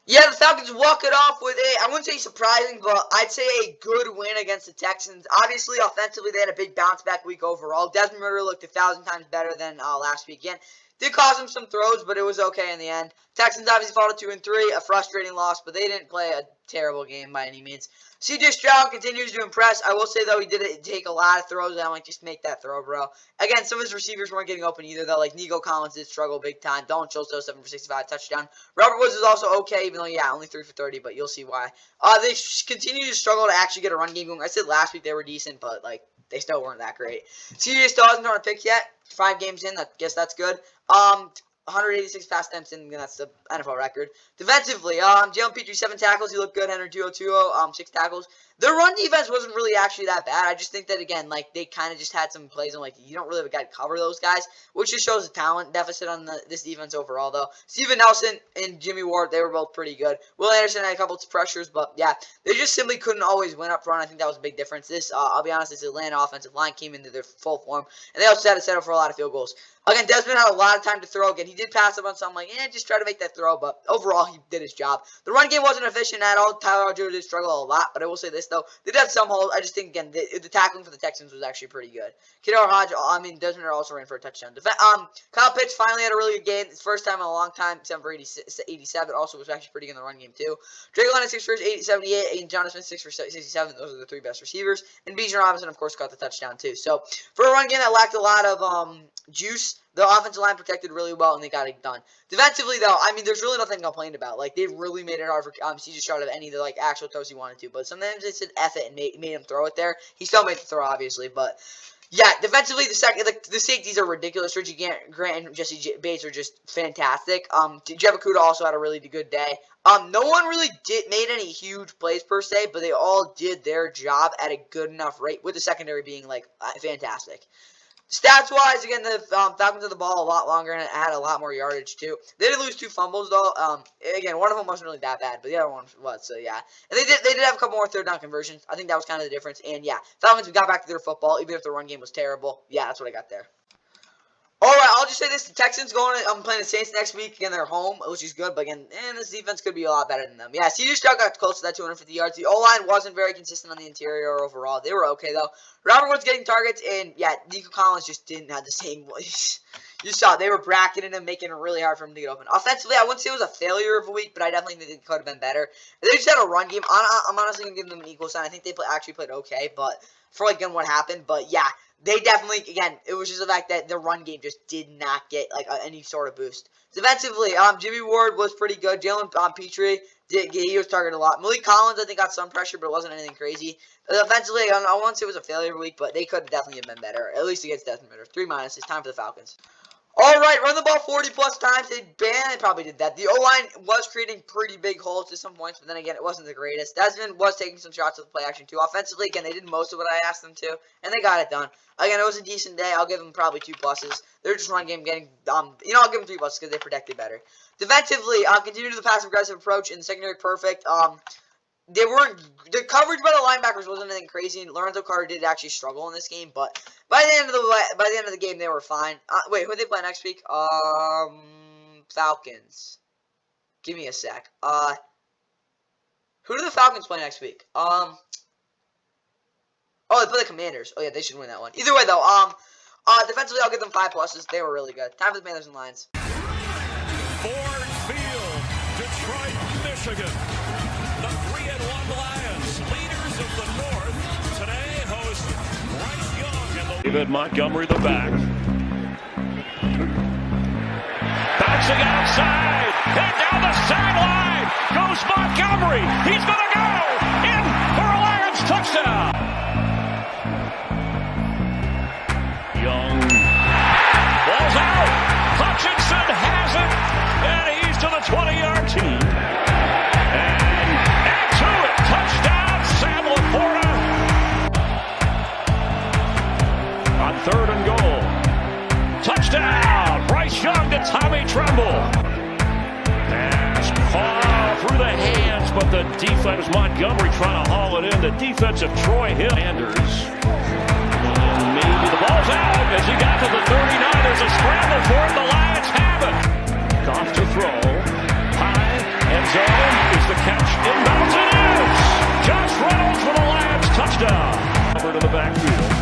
Yeah, the Falcons walk it off with I wouldn't say surprising, but I'd say a good win against the Texans. Obviously, offensively, they had a big bounce-back week overall. Desmond Ridder looked 1,000 times better than last week. Again, did cause him some throws, but it was okay in the end. Texans obviously fought to 2-3, a frustrating loss, but they didn't play a terrible game by any means. C.J. Stroud continues to impress. I will say, though, he did take a lot of throws, and I'm like, just make that throw, bro. Again, some of his receivers weren't getting open either, though. Like, Nico Collins did struggle big time. Dalton Schultz, though, 7 for 65, touchdown. Robert Woods is also okay, even though, yeah, only 3 for 30, but you'll see why. They continue to struggle to actually get a run game going. I said last week they were decent, but, like, they still weren't that great. CJ still hasn't thrown a pick yet. 5 games in, I guess that's good. 186 pass attempts in, that's the NFL record. Defensively, Jalen Petrie, 7 tackles. He looked good. Henry 202, 6 tackles. Their run defense wasn't really actually that bad. I just think that, again, like, they kind of just had some plays. I'm like, you don't really have a guy to cover those guys, which just shows the talent deficit on this defense overall, though. Steven Nelson and Jimmy Ward, they were both pretty good. Will Anderson had a couple of pressures, but, yeah, they just simply couldn't always win up front. I think that was a big difference. This, I'll be honest, this Atlanta offensive line came into their full form, and they also had to settle for a lot of field goals. Again, Desmond had a lot of time to throw. Again, he did pass up on something like, just try to make that throw. But overall, he did his job. The run game wasn't efficient at all. Tyler Algier did struggle a lot. But I will say this, though. They did have some holes. I just think, again, the tackling for the Texans was actually pretty good. Kiddo Hodge, Desmond also ran for a touchdown. Kyle Pitts finally had a really good game. It's first time in a long time, except for 87. Also was actually pretty good in the run game, too. Drake London, 6 for 78. And Jonathan Smith, 6 for 67. Those are the 3 best receivers. And Bijan Robinson, of course, got the touchdown, too. So, for a run game that lacked a lot of juice, the offensive line protected really well, and they got it done. Defensively, though, I mean, there's really nothing to complain about. Like, they really made it hard for CJ Stroud to have any of the, like, actual throws he wanted to. But sometimes they said F it and made him throw it there. He still made the throw, obviously. But, yeah, defensively, the safeties are ridiculous. Richie Grant and Jesse Bates are just fantastic. Jeff Okudah also had a really good day. No one really made any huge plays, per se, but they all did their job at a good enough rate, with the secondary being, like, fantastic. Stats-wise, again, the Falcons had the ball a lot longer and had a lot more yardage, too. They did lose 2 fumbles, though. Again, one of them wasn't really that bad, but the other one was, so yeah. And they did have a couple more third down conversions. I think that was kind of the difference. And, yeah, Falcons got back to their football, even if the run game was terrible. Yeah, that's what I got there. Alright, I'll just say this. The Texans playing the Saints next week. Again, they're home, which is good. But again, this defense could be a lot better than them. Yeah, CJ Stroud got close to that 250 yards. The O-line wasn't very consistent on the interior overall. They were okay, though. Robert Woods getting targets. And, yeah, Nico Collins just didn't have the same voice. You saw they were bracketing him, making it really hard for him to get open. Offensively, I wouldn't say it was a failure of a week, but I definitely think it could have been better. They just had a run game. I'm honestly going to give them an equal sign. I think they actually played okay, but for, like, again, what happened. But, yeah. They definitely, again, it was just the fact that the run game just did not get, like, any sort of boost. Defensively, Jimmy Ward was pretty good. Jalen Petrie, he was targeted a lot. Malik Collins, I think, got some pressure, but it wasn't anything crazy. Offensively, I won't say it was a failure of a week, but they could definitely have been better, at least against Desmond Ridder. 3 minuses. Time for the Falcons. Alright, run the ball 40-plus times. They probably did that. The O-line was creating pretty big holes at some points, but then again, it wasn't the greatest. Desmond was taking some shots with play action, too. Offensively, again, they did most of what I asked them to, and they got it done. Again, it was a decent day. I'll give them probably 2 pluses. They're just run game getting, I'll give them 3 pluses because they protected better. Defensively, continue to the passive-aggressive approach, and the secondary perfect. The coverage by the linebackers wasn't anything crazy. Lorenzo Carter did actually struggle in this game, but by the end of the game, they were fine. Wait, who do they play next week? Falcons. Give me a sec. Who do the Falcons play next week? Oh, they play the Commanders. Oh yeah, they should win that one. Either way, though, defensively, I'll give them 5 pluses. They were really good. Time for the Panthers and Lions. Ford Field, Detroit, Michigan. The 3-1 Lions, leaders of the North, today host Bryce Young and the David Montgomery, the back. Bouncing outside, and down the sideline goes Montgomery. He's going to go in for a Lions touchdown. Young, ball's out. Hutchinson has it, and he's to the 20-yard team. Touchdown, Sam Laporta. On 3rd and goal. Touchdown, Bryce Young to Tommy Tremble. Pass caught through the hands, but the defense, Montgomery trying to haul it in. The defense of Troy Hill. Anders. And maybe the ball's out as he got to the 39. There's a scramble for it. The Lions have it. Goff to throw. High end zone is the catch. Inbounds it is. Josh Reynolds for the Lions touchdown. Over to the backfield.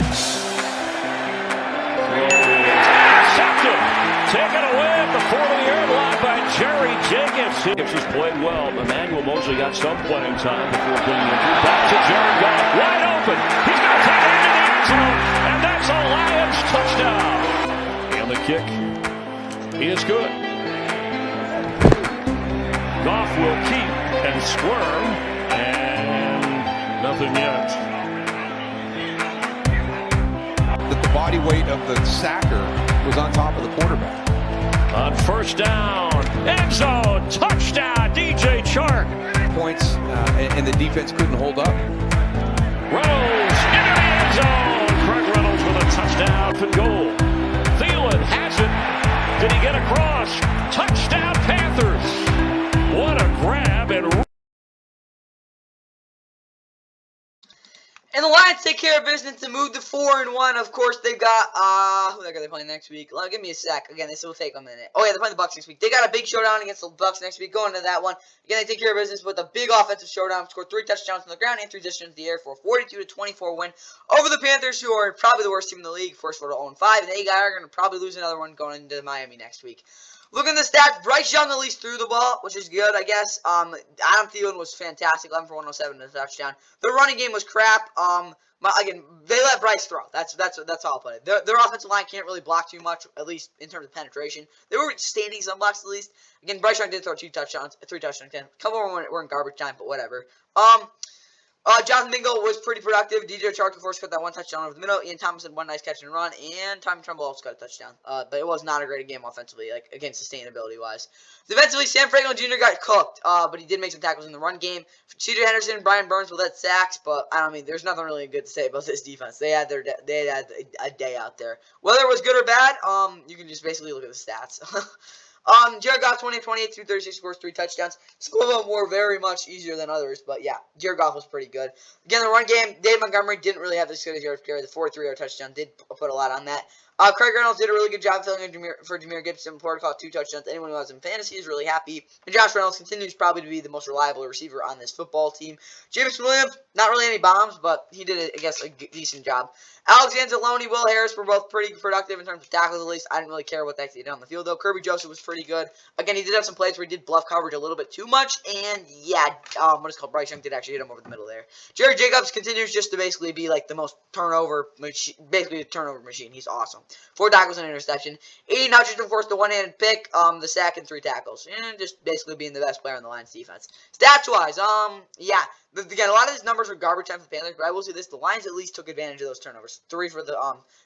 Intercepted. Taken away at the 40-yard line by Jerry Jacobs. Jacobs has played well. Emmanuel Mosley got some playing time before bringing him through. Back to Jared Goff. Wide open. He's going to take it into the end zone. And that's a Lions touchdown. And the kick is good. Goff will keep and squirm. And nothing yet. The body weight of the sacker was on top of the quarterback. On 1st down, end zone, touchdown, DJ Chark. Points, and the defense couldn't hold up. Reynolds into the end zone. Craig Reynolds with a touchdown for goal. Thielen has it. Did he get across? Touchdown, Panthers. What a grab and And the Lions take care of business to move to 4-1. Of course, they've got, who are they playing next week? Give me a sec. Again, this will take a minute. Oh, yeah, they're playing the Bucs next week. They got a big showdown against the Bucs next week. Going into that one. Again, they take care of business with a big offensive showdown. Scored 3 touchdowns on the ground and 3 touchdowns in the air for a 42-24 win over the Panthers, who are probably the worst team in the league. First of all, 0-5. And they are going to probably lose another one going into Miami next week. Looking at the stats, Bryce Young at least threw the ball, which is good, I guess. Adam Thielen was fantastic, 11 for 107 and a touchdown. The running game was crap. Again, they let Bryce throw. That's all I'll put it. Their offensive line can't really block too much, at least in terms of penetration. They were standing some blocks at least. Again, Bryce Young did throw 3 touchdowns. A couple of them were in garbage time, but whatever. Jonathan Mingo was pretty productive. DJ Chark, of course, got that 1 touchdown over the middle. Ian Thomas had 1 nice catch and run, and Tommy Tremble also got a touchdown. But it was not a great game offensively, like, again, sustainability-wise. Defensively, Sam Franklin Jr. got cooked, but he did make some tackles in the run game. C.J. Henderson and Brian Burns will let sacks, but I don't mean there's nothing really good to say about this defense. They had a day out there. Whether it was good or bad, you can just basically look at the stats. Jared Goff 20-28, 236 scores, 3 touchdowns. Some of them were very much easier than others, but yeah, Jared Goff was pretty good. Again, the run game, Dave Montgomery didn't really have this good as yards carry. The 43-yard touchdown did put a lot on that. Craig Reynolds did a really good job filling in for Jahmyr Gibson. Porter caught 2 touchdowns. Anyone who has in fantasy is really happy. And Josh Reynolds continues probably to be the most reliable receiver on this football team. Jameson Williams, not really any bombs, but he did, I guess, a decent job. Alex Anzalone, Will Harris were both pretty productive in terms of tackles, at least. I didn't really care what they did on the field, though. Kirby Joseph was pretty good. Again, he did have some plays where he did bluff coverage a little bit too much. And, yeah, what is called Bryce Young did actually hit him over the middle there. Jerry Jacobs continues just to basically be, like, the most turnover machine, basically a turnover machine. He's awesome. 4 tackles and an interception. Aiden Hutchinson forced the one-handed pick, the sack, and 3 tackles. And just basically being the best player on the Lions defense. Stats-wise, yeah. Again, a lot of these numbers are garbage time for the Panthers, but I will say this, the Lions at least took advantage of those turnovers. 3 for the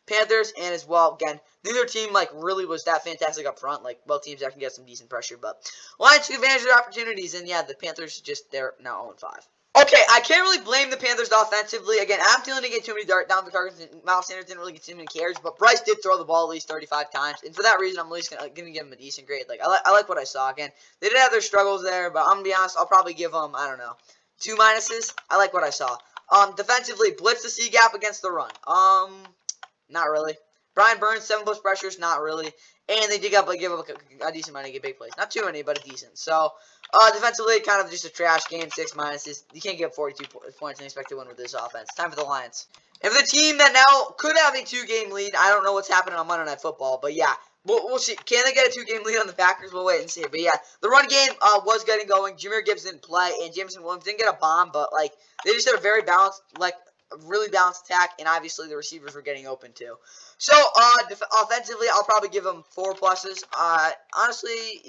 Panthers, and as well, again, neither team, like, really was that fantastic up front. Like, both teams can get some decent pressure, but Lions took advantage of their opportunities, and yeah, the Panthers they're now 0-5. Okay, I can't really blame the Panthers offensively. Again, Adam Thielen didn't get too many down the targets, and Miles Sanders didn't really get too many carries, but Bryce did throw the ball at least 35 times, and for that reason, I'm at least going to give him a decent grade. Like, I like what I saw. Again, they did have their struggles there, but I'm going to be honest, I'll probably give them, I don't know, 2 minuses. I like what I saw. Defensively, blitz the C-gap against the run. Not really. Brian Burns, 7+ pressures, not really. And they did give up a decent amount to get big plays. Not too many, but a decent. So, defensively, kind of just a trash game, 6 minuses. You can't get 42 points and expect to win with this offense. Time for the Lions. And for the team that now could have a 2-game lead, I don't know what's happening on Monday Night Football, but yeah. We'll see. Can they get a 2-game lead on the Packers? We'll wait and see. But yeah, the run game was getting going. Jahmyr Gibbs didn't play, and Jameson Williams didn't get a bomb, but like they just had a very balanced, like a really balanced attack, and obviously the receivers were getting open too. So offensively, I'll probably give them 4 pluses. Honestly,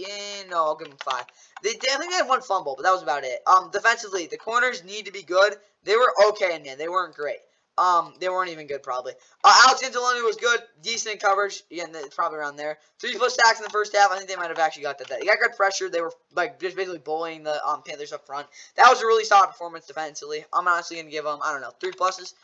no, I'll give them 5. I think they had 1 fumble, but that was about it. Defensively, the corners need to be good. They were okay in the end. They weren't great. They weren't even good, probably. Alex Anzalone was good, decent in coverage. Again, it's probably around there. 3+ sacks in the first half. I think they might have actually got that. They got good pressure. They were like just basically bullying the Panthers up front. That was a really solid performance defensively. I'm honestly gonna give them, I don't know, 3 pluses.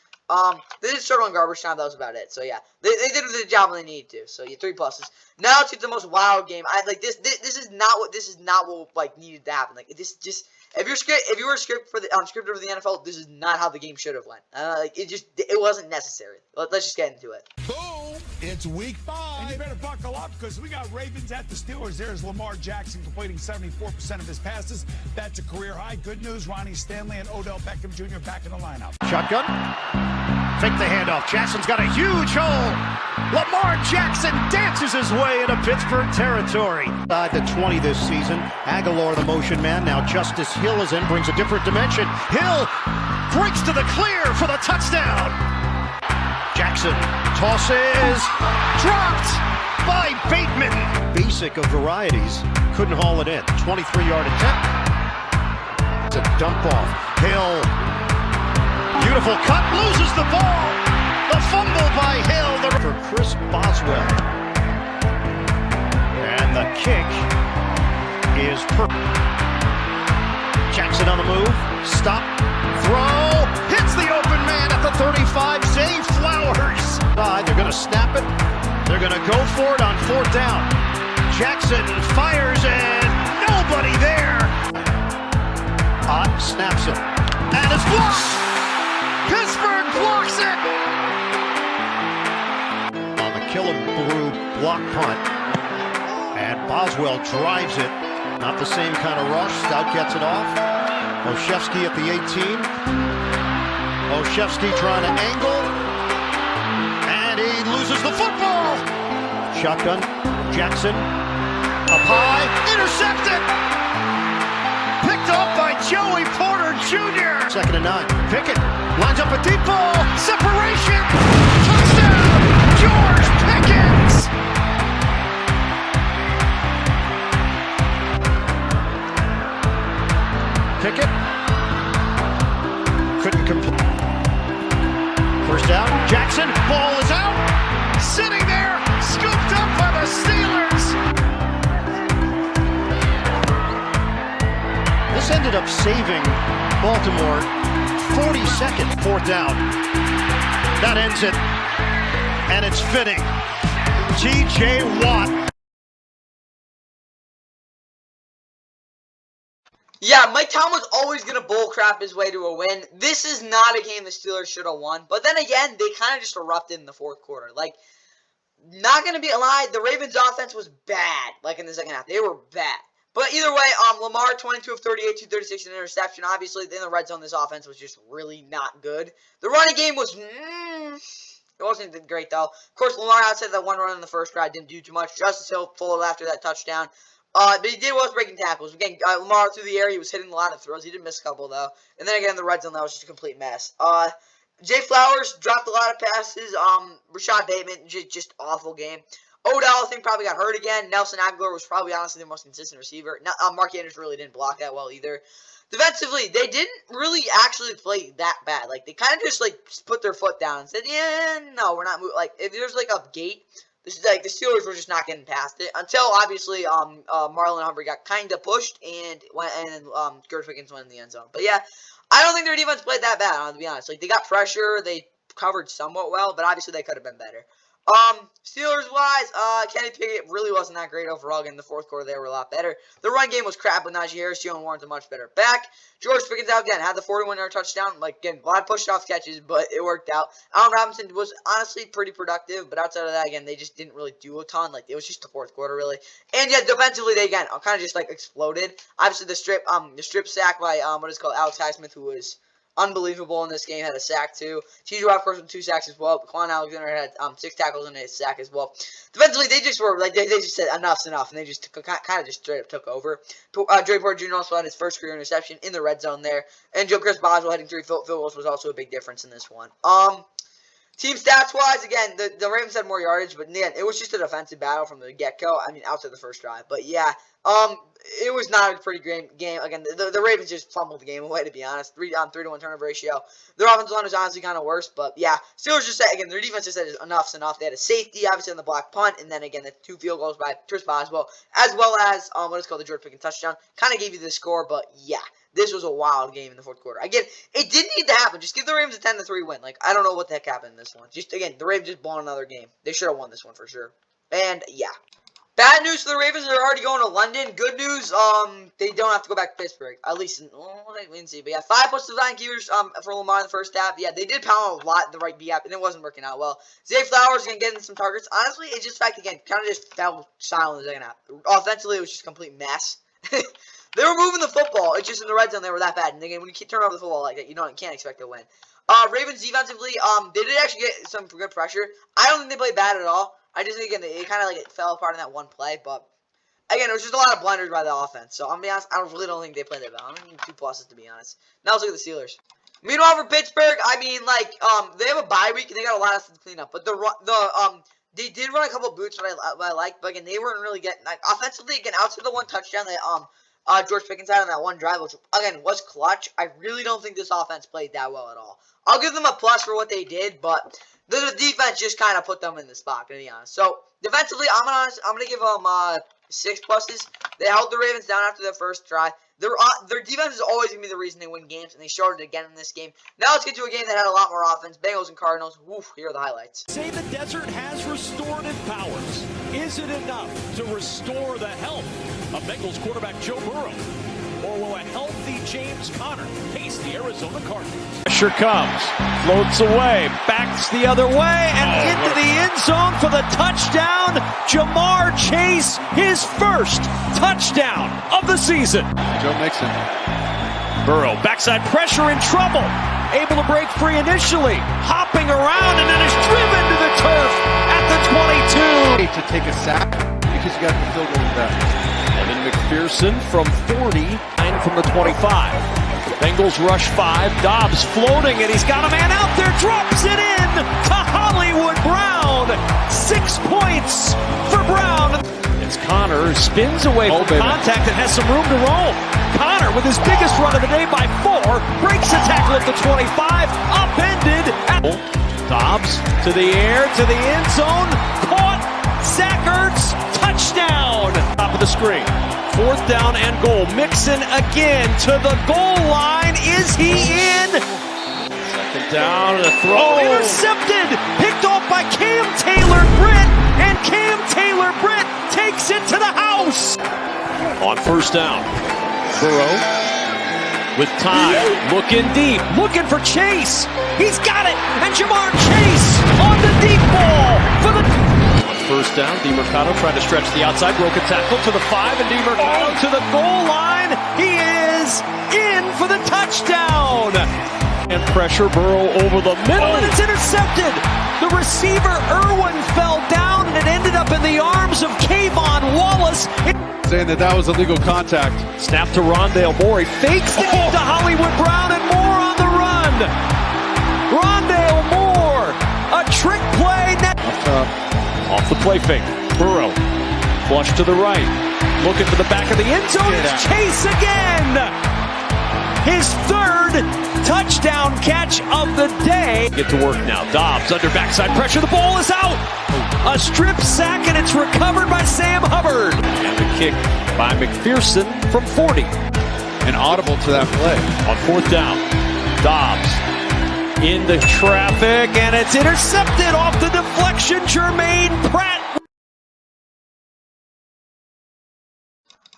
They did struggle in garbage time. That was about it. So yeah, they did the job when they needed to. So yeah, 3 pluses. Now to the most wild game. This is not what like needed to happen. Like this just. If you were scripted for the NFL, this is not how the game should have went. It wasn't necessary. Let's just get into it. Boom! It's week 5. And you better buckle up because we got Ravens at the Steelers. There's Lamar Jackson completing 74% of his passes. That's a career high. Good news, Ronnie Stanley and Odell Beckham Jr. back in the lineup. Shotgun. Fake the handoff. Jackson's got a huge hole. Lamar Jackson dances his way into Pittsburgh territory. Died to 20 this season. Aguilar, the motion man. Now Justice Hill is in, brings a different dimension. Hill breaks to the clear for the touchdown. Jackson tosses, dropped by Bateman. Basic of varieties, couldn't haul it in. 23-yard attempt. It's a dump off. Hill, beautiful cut, loses the ball. The fumble by Hill for Chris Boswell. And the kick is Jackson on the move, stop, throw, hits the open man at the 35, Zay Flowers. They're going to snap it, they're going to go for it on 4th down. Jackson fires and nobody there. Ott snaps it, and it's blocked. Pittsburgh block punt. And Boswell drives it. Not the same kind of rush. Stout gets it off. Olszewski at the 18. Olszewski trying to angle. And he loses the football. Shotgun. Jackson. Up high. Intercepted. Picked off by Joey Porter Jr. 2nd and 9. Pickett lines up a deep ball. Separation. Touchdown. George Pickens. Pickett couldn't complete. First down. Jackson. Ball is out. Sitting there. Scooped up by the Steelers. This ended up saving Baltimore 42nd. 4th down. That ends it. And it's fitting. T.J. Watt. Yeah, Mike Tomlin's always going to bullcrap his way to a win. This is not a game the Steelers should have won. But then again, they kind of just erupted in the fourth quarter. Like, not going to be a lie, the Ravens' offense was bad, like in the second half. They were bad. But either way, Lamar, 22 of 38, 236, and an interception. Obviously, in the red zone, this offense was just really not good. The running game was, it wasn't great, though. Of course, Lamar outside that one run in the first drive didn't do too much. Justice Hill followed after that touchdown. But he did was breaking tackles. Again, Lamar through the air, he was hitting a lot of throws. He did miss a couple, though. And then again, in the red zone, that was just a complete mess. Jay Flowers dropped a lot of passes. Rashad Bateman, just awful game. Odell, I think, probably got hurt again. Nelson Aguilar was probably, honestly, the most consistent receiver. Mark Andrews really didn't block that well, either. Defensively, they didn't really actually play that bad. Like, they kind of just, like, put their foot down and said, yeah, no, we're not moving. Like, if there's, like, a gate, this is like the Steelers were just not getting past it until obviously Marlon Humphrey got kind of pushed and George Pickens went in the end zone. But yeah, I don't think their defense played that bad, to be honest. Like, they got pressure, they covered somewhat well, but obviously they could have been better. Steelers wise, Kenny Pickett really wasn't that great overall. Again, in the fourth quarter they were a lot better. The run game was crap with Najee Harris. Jalen Warren's a much better back. George Pickens out again, had the 41-yard touchdown. Like, again, a lot of pushed off catches, but it worked out. Allen Robinson was honestly pretty productive, but outside of that, again, they just didn't really do a ton. Like, it was just the fourth quarter, really. And yet, defensively, they again kind of just like exploded. Obviously, the strip sack by what is called Alex Highsmith, who was unbelievable in this game, had a sack too. T.J. Watt, of course, with 2 sacks as well. Quan Alexander had 6 tackles and a sack as well. Defensively, they just were like they just said enough's enough, and they just kind of just straight up took over. Joey Porter Jr. also had his first career interception in the red zone there, and Chris Boswell hitting 3 field goals was also a big difference in this one. Team stats wise, again, the Ravens had more yardage, but again, it was just a defensive battle from the get-go. I mean, outside the first drive, but yeah, it was not a pretty great game. Again, the Ravens just fumbled the game away, to be honest. 3-to-1 turnover ratio. Their offensive line was honestly kind of worse, but yeah, Steelers just said, again, their defense just said enough's enough. They had a safety, obviously, on the block punt, and then again, the 2 field goals by Chris Boswell, as well as what is called the George Pickens touchdown. Kind of gave you the score, but yeah. This was a wild game in the fourth quarter. Again, it didn't need to happen. Just give the Ravens a 10-3 win. Like, I don't know what the heck happened in this one. Just, again, the Ravens just blown another game. They should have won this one for sure. And, yeah. Bad news for the Ravens. They're already going to London. Good news, they don't have to go back to Pittsburgh. At least, we can see. But, yeah, 5 plus design keepers for Lamar in the first half. Yeah, they did pound a lot in the right B-gap, and it wasn't working out well. Zay Flowers going to get in some targets. Honestly, it's just fact, again, kind of just fell silent in the second half. Offensively, it was just a complete mess. They were moving the football. It's just in the red zone they were that bad. And again, when you turn over the football like that, you can't expect to win. Ravens defensively, they did actually get some good pressure. I don't think they played bad at all. I just think, again, it kind of like it fell apart in that one play. But again, it was just a lot of blunders by the offense. So I'm gonna be honest, I really don't think they played that well. I'm gonna need 2 pluses to be honest. Now let's look at the Steelers. Meanwhile, for Pittsburgh, I mean, like, they have a bye week and they got a lot of stuff to clean up. But they did run a couple of boots that I liked, but again, they weren't really getting like offensively. Again, outside the one touchdown that George Pickens had on that one drive, which again was clutch. I really don't think this offense played that well at all. I'll give them a plus for what they did, but the defense just kind of put them in the spot, to be honest. So defensively, I'm gonna give them 6 pluses. They held the Ravens down after their first drive. Their defense is always going to be the reason they win games, and they showed it again in this game. Now let's get to a game that had a lot more offense. Bengals and Cardinals. Woof, here are the highlights. Say the desert has restorative powers. Is it enough to restore the health of Bengals quarterback Joe Burrow? Or will a healthy James Conner face the Arizona Cardinals? Pressure comes, floats away, backs the other way, and into the end zone for the touchdown. Jamar Chase, his first touchdown of the season. Joe Mixon. Burrow, backside pressure, in trouble. Able to break free initially, hopping around, and then is driven to the turf at the 22. To take a sack because you got the field goal back. Evan McPherson from 40, 9 from the 25. Bengals rush 5, Dobbs floating, and he's got a man out there, drops it in to Hollywood Brown. 6 points for Brown. It's Connor, spins away from contact and has some room to roam. Connor with his biggest run of the day by 4, breaks the tackle at the 25, upended. Dobbs to the air, to the end zone, caught, Zach Ertz, touchdown. Top of the screen. 4th down and goal. Mixon again to the goal line. Is he in? 2nd down and a throw. Intercepted. Picked off by Cam Taylor-Britt. And Cam Taylor-Britt takes it to the house. On 1st down. Burrow with time. Looking deep. Looking for Chase. He's got it. And Jamar Chase on the deep ball for the... 1st down, DeMercado trying to stretch the outside, broke a tackle to the 5, and DeMercado to the goal line. He is in for the touchdown. And pressure, Burrow over the middle, and it's intercepted. The receiver, Irwin, fell down, and it ended up in the arms of Kayvon Wallace. Saying that was illegal contact. Snap to Rondale Moore. He fakes the kick to Hollywood Brown, and Moore on the run. Rondale Moore, a trick play. Off the play fake, Burrow, flush to the right, looking for the back of the end zone, it's Chase again! His 3rd touchdown catch of the day. Get to work now, Dobbs under backside pressure, the ball is out! A strip sack, and it's recovered by Sam Hubbard. And the kick by McPherson from 40. An audible to that play. On 4th down, Dobbs into traffic, and it's intercepted off the deflection. Jermaine Pratt.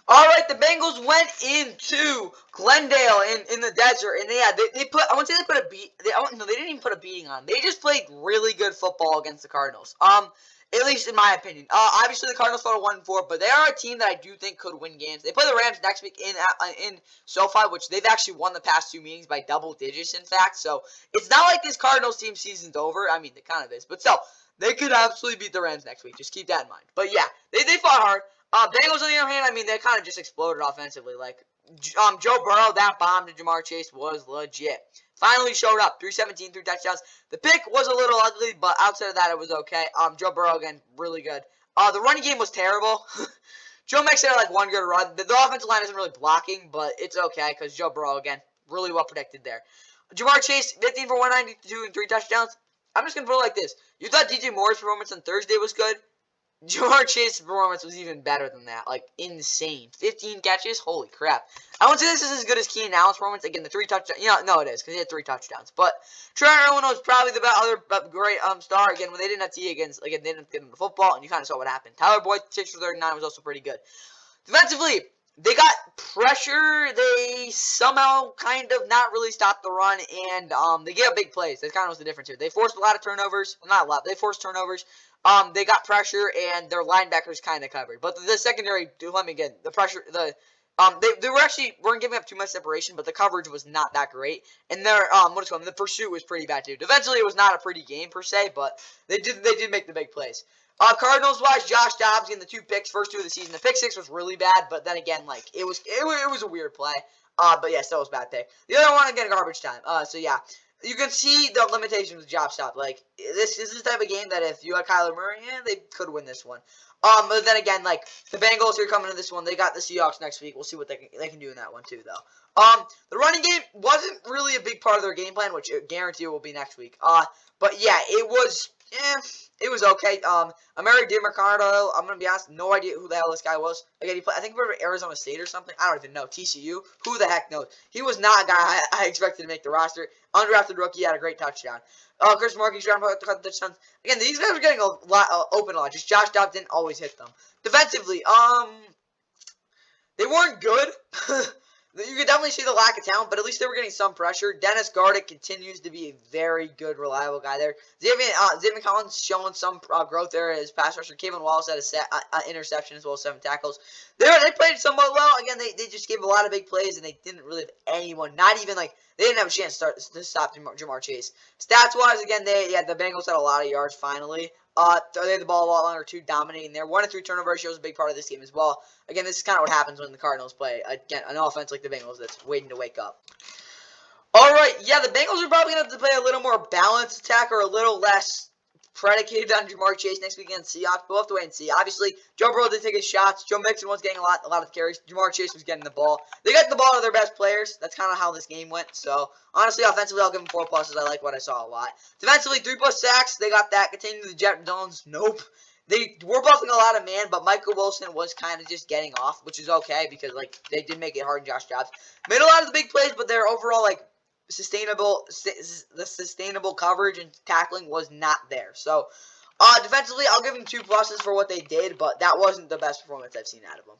All right, the Bengals went into Glendale in the desert, and they put, I wouldn't say they put a beat. No, they didn't even put a beating on. They just played really good football against the Cardinals. At least in my opinion. Obviously the Cardinals fell to 1-4, but they are a team that I do think could win games. They play the Rams next week in SoFi, which they've actually won the past 2 meetings by double digits, in fact. So it's not like this Cardinals team season's over. I mean, it kind of is, but still, they could absolutely beat the Rams next week. Just keep that in mind. But yeah, they fought hard. Bengals on the other hand, I mean, they kind of just exploded offensively. Like Joe Burrow, that bomb to Jamar Chase was legit. Finally showed up. 317, 3 touchdowns. The pick was a little ugly, but outside of that, it was okay. Joe Burrow, again, really good. The running game was terrible. Joe Mixon had, like, 1 good run. The offensive line isn't really blocking, but it's okay because Joe Burrow, again, really well protected there. Jamar Chase, 15 for 192 and 3 touchdowns. I'm just going to put it like this. You thought DJ Moore's performance on Thursday was good? Jamar Chase's performance was even better than that. Like, insane. 15 catches? Holy crap. I won't say this is as good as Keenan Allen's performance. Again, the 3 touchdowns. No, it is, because he had 3 touchdowns. But Trevor Irwin was probably the other great star. Again, when they didn't have T Higgins, again, they didn't get him the football, and you kind of saw what happened. Tyler Boyd, 6 for 39, was also pretty good. Defensively, they got pressure. They somehow kind of not really stopped the run, and they gave up big plays. That's kind of was the difference here. They forced a lot of turnovers. Well, not a lot. They forced turnovers. They got pressure, and their linebackers kind of covered. But the secondary, let me get the pressure. They weren't giving up too much separation, but the coverage was not that great. And their the pursuit was pretty bad too. Defensively, it was not a pretty game per se, but they did make the big plays. Cardinals wise, Josh Dobbs getting the 2 picks, first 2 of the season. The pick 6 was really bad, but then again, like it was a weird play. But yes, that was a bad pick. The other one again, garbage time. So yeah. You can see the limitations of job stop. Like, this is the type of game that if you had Kyler Murray, they could win this one. But then again, like, the Bengals are coming to this one. They got the Seahawks next week. We'll see what they can do in that one, too, though. The running game wasn't really a big part of their game plan, which I guarantee will be next week. But yeah, it was okay. Amari DiMercado, I'm going to be honest, no idea who the hell this guy was. Again, he played, I think for Arizona State or something. I don't even know. TCU? Who the heck knows? He was not a guy I expected to make the roster. Undrafted rookie, had a great touchdown. Chris Markey's trying to cut the touchdowns. Again, these guys were getting open a lot. Just Josh Dobbs didn't always hit them. Defensively, they weren't good. You could definitely see the lack of talent, but at least they were getting some pressure. Dennis Gardick continues to be a very good, reliable guy there. Xavier Collins showing some growth there as pass rusher. Kevin Wallace had a interception as well as 7 tackles. They played somewhat well. Again, they just gave a lot of big plays, and they didn't really have anyone, not even like, they didn't have a chance to stop Jamar Chase. Stats-wise, again, the Bengals had a lot of yards finally. They had the ball a lot longer too, dominating there. 1-3 turnover ratio is a big part of this game as well. Again, this is kind of what happens when the Cardinals play, again, an offense like the Bengals that's waiting to wake up. Alright, yeah, the Bengals are probably going to have to play a little more balanced attack or a little less predicated on Jamar Chase next week against Seahawks. We'll have to wait and see. Obviously, Joe Burrow did take his shots. Joe Mixon was getting a lot of the carries. Jamar Chase was getting the ball. They got the ball to their best players. That's kind of how this game went. So, honestly, offensively, I'll give them 4 pluses. I like what I saw a lot. Defensively, 3+ sacks. They got that. Continuing the Jet Jones. Nope. They were buffing a lot of man, but Michael Wilson was kind of just getting off, which is okay because, like, they did make it hard on Josh Jacobs. Made a lot of the big plays, but their overall, like, the sustainable coverage and tackling was not there. So, defensively, I'll give them 2 pluses for what they did, but that wasn't the best performance I've seen out of them.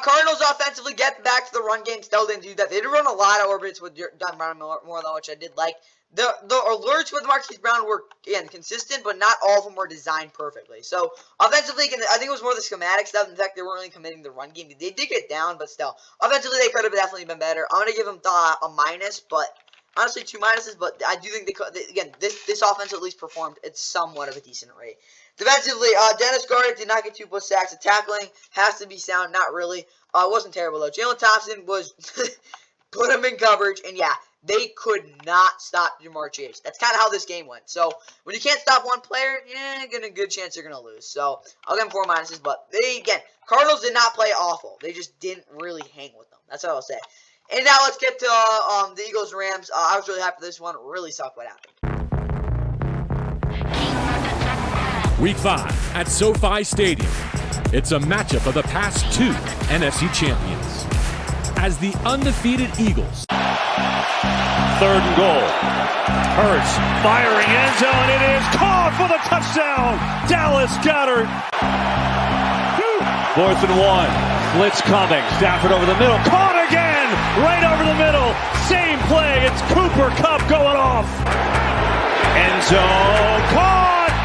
Cardinals offensively get back to the run game. Still didn't do that. They did run a lot of orbits with Don Brown more though, which I did like. The alerts with Marquise Brown were, again, consistent, but not all of them were designed perfectly. So, offensively, again, I think it was more the schematic stuff. In fact, they weren't really committing the run game. They did get down, but still. Offensively, they could have definitely been better. I'm going to give them a minus, but honestly, 2 minuses, but I do think again, this offense at least performed at somewhat of a decent rate. Defensively, Dennis Gardick did not get 2+ sacks. The tackling has to be sound, not really. It wasn't terrible, though. Jalen Thompson was put him in coverage, and yeah, they could not stop Jamar Chase. That's kind of how this game went. So, when you can't stop one player, a good chance you're going to lose. So, I'll give them 4 minuses, but again, Cardinals did not play awful. They just didn't really hang with them. That's what I'll say. And now let's get to the Eagles-Rams. I was really happy with this one. It really sucked what happened. Week 5 at SoFi Stadium. It's a matchup of the past 2 NFC champions. As the undefeated Eagles. 3rd and goal. Hurts firing end zone. It is caught for the touchdown. Dallas Goedert. 4th and 1. Blitz coming. Stafford over the middle. Caught again. Right over the middle. Same play. It's Cooper Kupp going off. End zone. Caught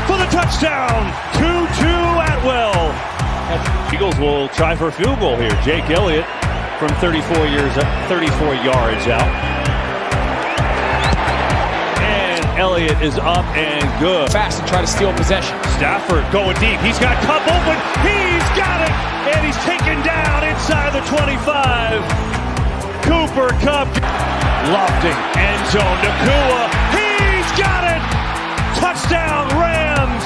for the touchdown. 2-2 Atwell. Eagles will try for a field goal here. Jake Elliott from 34 yards out. And Elliott is up and good. Fast and try to steal possession. Stafford going deep. He's got Kupp open. He's got it. And he's taken down inside the 25. Cooper Kupp lofting. End zone. Nakua. He's got it. Touchdown Rams.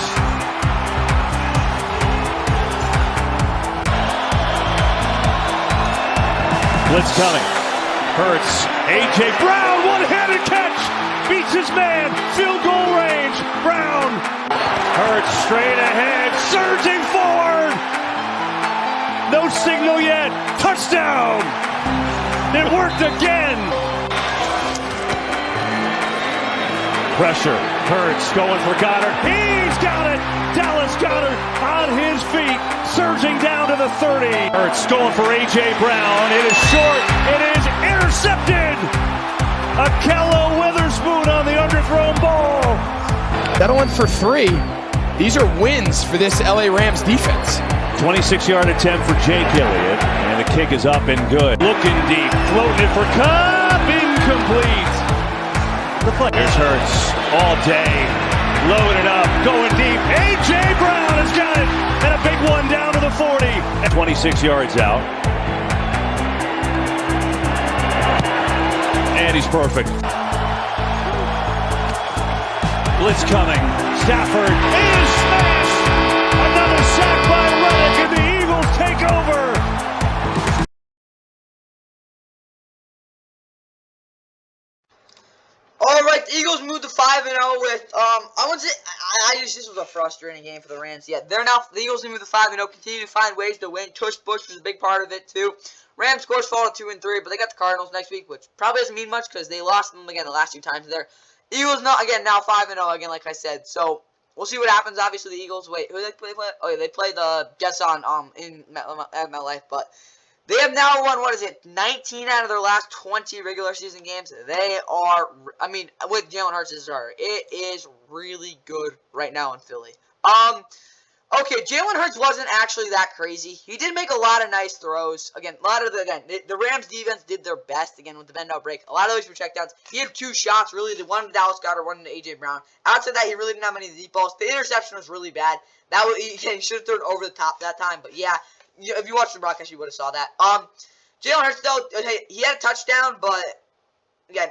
Blitz coming. Hurts. A.J. Brown, one-handed catch. Beats his man. Field goal range. Brown. Hurts straight ahead. Surging forward. No signal yet. Touchdown. It worked again. Pressure. Hurts going for Goddard. He's got it. Dallas Goedert on his feet. Surging down to the 30. Hurts going for A.J. Brown. It is short. It is intercepted. Akello Witherspoon on the underthrown ball. Settling for 3. These are wins for this LA Rams defense. 26-yard attempt for Jake Elliott. And the kick is up and good. Looking deep. Floating it for Kupp. Incomplete. Here's Hurts all day. Loaded up. Going deep. A.J. Brown has got it. And a big one down to the 40. 26 yards out. And he's perfect. Blitz coming. Stafford is smashed. Another sack by Reddick, and the Eagles take over. Alright, the Eagles moved to 5-0 with, I wouldn't say, I just, this was a frustrating game for the Rams. Yeah, the Eagles moved to 5-0, continue to find ways to win. Tush Push was a big part of it, too. Rams, of course, fall to 2-3, but they got the Cardinals next week, which probably doesn't mean much because they lost them again the last 2 times there. Eagles, now 5-0 again, like I said. So, we'll see what happens. Obviously, the Eagles, wait, who did they play? Oh, yeah, they play the Jets in MetLife, but They have now won, 19 out of their last 20 regular season games. They are, with Jalen Hurts as a starter, it is really good right now in Philly. Okay, Jalen Hurts wasn't actually that crazy. He did make a lot of nice throws. Again, the Rams defense did their best, again, with the bend out break. A lot of those were checkdowns. He had 2 shots, really. The one to Dallas Goedert, one to A.J. Brown. Outside that, he really didn't have many deep balls. The interception was really bad. He should have thrown it over the top that time, but yeah. If you watched the broadcast, you would have saw that. Jalen Hurts, though, he had a touchdown, but again,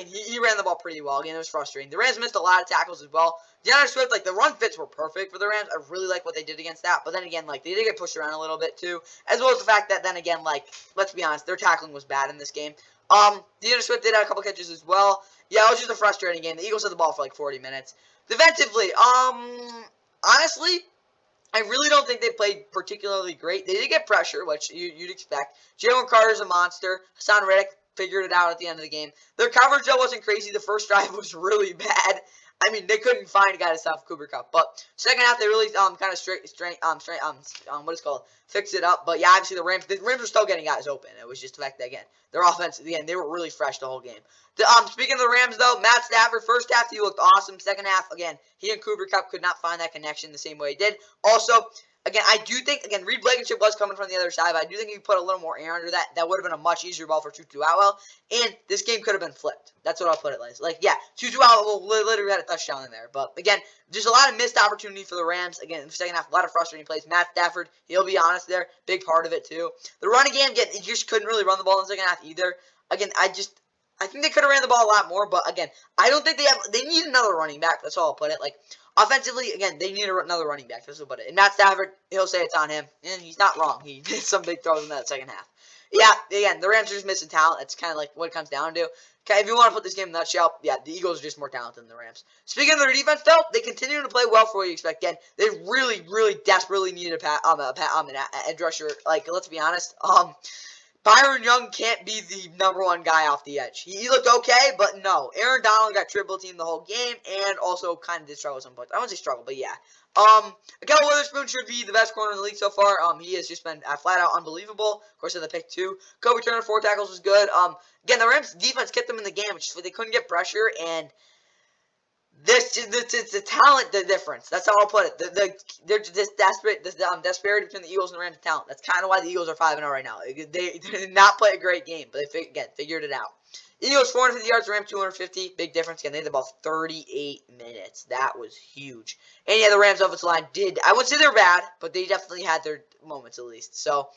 he ran the ball pretty well. Again, it was frustrating. The Rams missed a lot of tackles as well. DeAndre Swift, the run fits were perfect for the Rams. I really like what they did against that. But then again, they did get pushed around a little bit too, as well as the fact that then again, let's be honest, their tackling was bad in this game. DeAndre Swift did have a couple catches as well. Yeah, it was just a frustrating game. The Eagles had the ball for 40 minutes. Defensively, honestly, I really don't think they played particularly great. They did get pressure, which you'd expect. Jalen Carter's a monster. Hassan Reddick figured it out at the end of the game. Their coverage, though, wasn't crazy. The first drive was really bad. They couldn't find a guy to stop Cooper Kupp. But second half, they really fix it up. But yeah, obviously the Rams were still getting guys open. It was just the fact that, again, their offense, again, they were really fresh the whole game. Speaking of the Rams, though, Matt Stafford, first half, he looked awesome. Second half, again, he and Cooper Kupp could not find that connection the same way he did. Also, again, I do think, Reed Blankenship was coming from the other side, but I do think if you put a little more air under that, that would have been a much easier ball for Tutu Atwell, and this game could have been flipped. That's what I'll put it like. Tutu Atwell literally had a touchdown in there, but again, there's a lot of missed opportunity for the Rams. Again, in the second half, a lot of frustrating plays. Matt Stafford, he'll be honest there, big part of it too. The running game, again, you just couldn't really run the ball in the second half either. Again, I think they could have ran the ball a lot more, but again, I don't think they need another running back. That's all I'll put it. Offensively, again, they need another running back. That's what I'll put it. And Matt Stafford, he'll say it's on him, and he's not wrong. He did some big throws in that second half. Yeah, again, the Rams are just missing talent. That's kind of what it comes down to. Okay, if you want to put this game in a nutshell, yeah, the Eagles are just more talented than the Rams. Speaking of their defense, though, they continue to play well for what you expect. Again, they really, really desperately needed an edge rusher. Let's be honest. Byron Young can't be the #1 guy off the edge. He looked okay, but no. Aaron Donald got triple teamed the whole game and also kind of did struggle at some points. I wouldn't say struggle, but yeah. Akel Witherspoon should be the best corner in the league so far. He has just been flat out unbelievable. Of course, in the pick 2. Kobe Turner, 4 tackles was good. Again, the Rams defense kept them in the game, which they couldn't get pressure, and this is the talent difference. That's how I'll put it. They're just desperate. Disparity between the Eagles and the Rams' talent. That's kind of why the Eagles are 5-0 right now. They did not play a great game, but they figured it out. Eagles 450 yards, Rams 250. Big difference. Again, they had the ball 38 minutes. That was huge. And yeah, the Rams offensive line I wouldn't say they're bad, but they definitely had their moments at least. So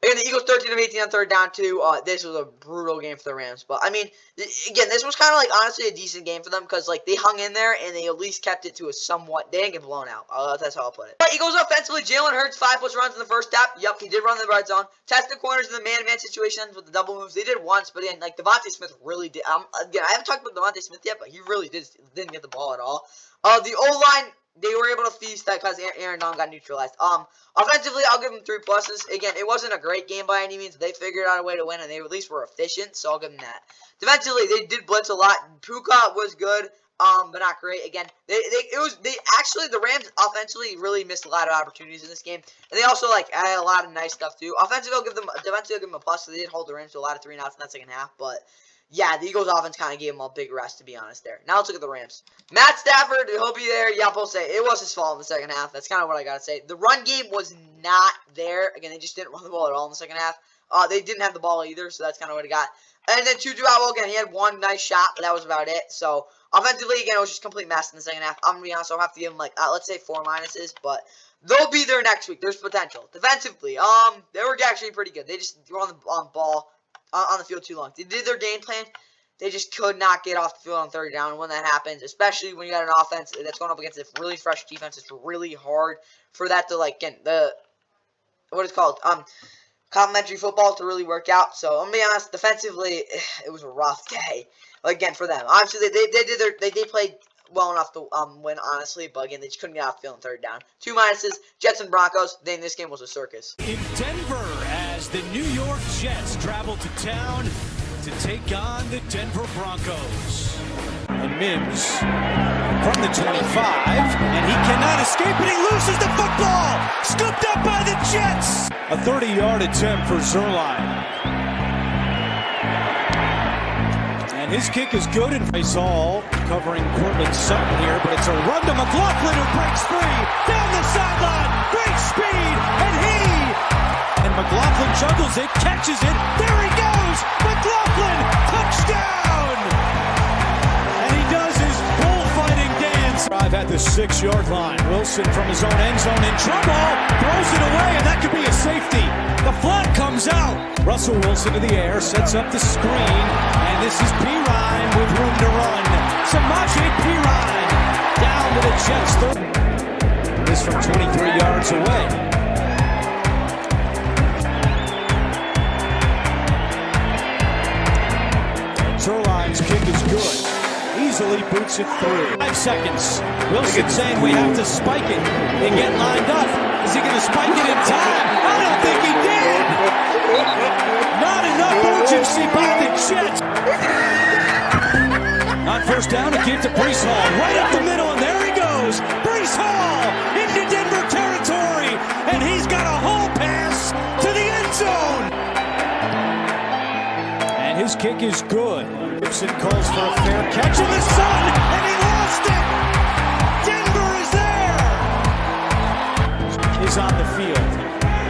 again, the Eagles 13 of 18 on third down too. This was a brutal game for the Rams. But, again, this was kind of, honestly a decent game for them because, they hung in there and they at least kept it to a somewhat – they didn't get blown out. That's how I'll put it. But Eagles offensively, Jalen Hurts, 5+ runs in the first half. Yep, he did run in the red zone. Tested the corners in the man-to-man situations with the double moves. They did once, but again, Devontae Smith really did again, I haven't talked about Devontae Smith yet, but he really didn't get the ball at all. The O-line, they were able to feast that because Aaron Donald got neutralized. Offensively, I'll give them 3 pluses. Again, it wasn't a great game by any means. They figured out a way to win, and they at least were efficient, so I'll give them that. Defensively, they did blitz a lot. Puka was good, but not great. Again, the Rams offensively really missed a lot of opportunities in this game, and they also added a lot of nice stuff too. Defensively, I'll give them a plus. So they did hold the Rams to a lot of 3-and-outs in that second half, but yeah, the Eagles offense kind of gave them a big rest, to be honest there. Now let's look at the Rams. Matt Stafford, he'll be there. Yeah, I'll say it was his fault in the second half. That's kind of what I got to say. The run game was not there. Again, they just didn't run the ball at all in the second half. They didn't have the ball either, so that's kind of what I got. And then Tutu Atwell, again, he had one nice shot, but that was about it. So, offensively, again, it was just a complete mess in the second half. I'm going to be honest, I'll have to give them, let's say 4 minuses, but they'll be there next week. There's potential. Defensively, they were actually pretty good. They just were on the ball on the field too long. They did their game plan. They just could not get off the field on third down. And when that happens, especially when you got an offense that's going up against a really fresh defense, it's really hard for that to, complimentary football to really work out. So, I'm going to be honest, defensively, it was a rough day, again, for them. Obviously, they played well enough to win, honestly, but again, they just couldn't get off the field on third down. 2 minuses, Jets and Broncos. Then this game was a circus. In Denver, as the New York Jets travel to town to take on the Denver Broncos. And Mims from the 25, and he cannot escape, and he loses the football. Scooped up by the Jets. A 30-yard attempt for Zerline. And his kick is good, and Bryce Hall covering Cortland Sutton here, but it's a run to McLaughlin who breaks free. Down the sideline, great speed, and McLaughlin juggles it, catches it, there he goes! McLaughlin, touchdown! And he does his bullfighting dance. Drive at the 6-yard line. Wilson from his own end zone in trouble, throws it away, and that could be a safety. The flag comes out. Russell Wilson to the air, sets up the screen, and this is Pirine with room to run. Samaje Pirine down to the Jets. This from 23 yards away. Zerline's kick is good. Easily boots it through. 5 seconds. Wilson saying we have to spike it. They get lined up. Is he going to spike it in time? I don't think he did. Not enough urgency by the Jets. On first down, a kick to Breece Hall. Right up the middle, and there he goes. Breece Hall into Denver territory. And he's got a Hall pass to the end zone. And his kick is good. Gibson calls for a fair catch in the sun, and he lost it! Denver is there! Is on the field.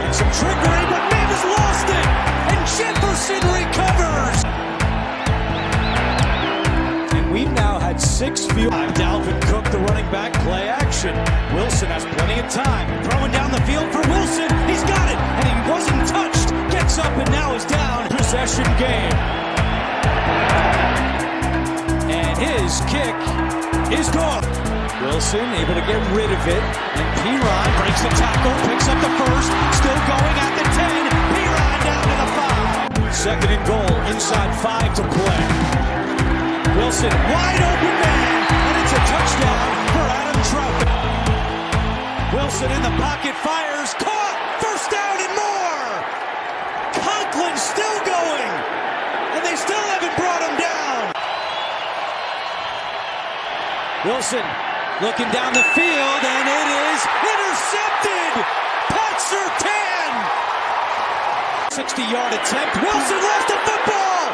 And some trickery, but Mims lost it! And Jefferson recovers! And we've now had 6 field. Dalvin Cook, the running back, play action. Wilson has plenty of time. Throwing down the field for Wilson. He's got it, and he wasn't touched. Gets up and now is down. Possession game. And his kick is gone. Wilson able to get rid of it. And Pirine breaks the tackle, picks up the first. Still going at the 10. Pirine down to the 5. Second and goal, inside 5 to play. Wilson, wide open man. And it's a touchdown for Adam Trout. Wilson in the pocket, fires, caught. First down and more. Conklin still going. And they still haven't brought him down. Wilson looking down the field, and it is intercepted! Pat Surtain! 60-yard attempt. Wilson lost the football!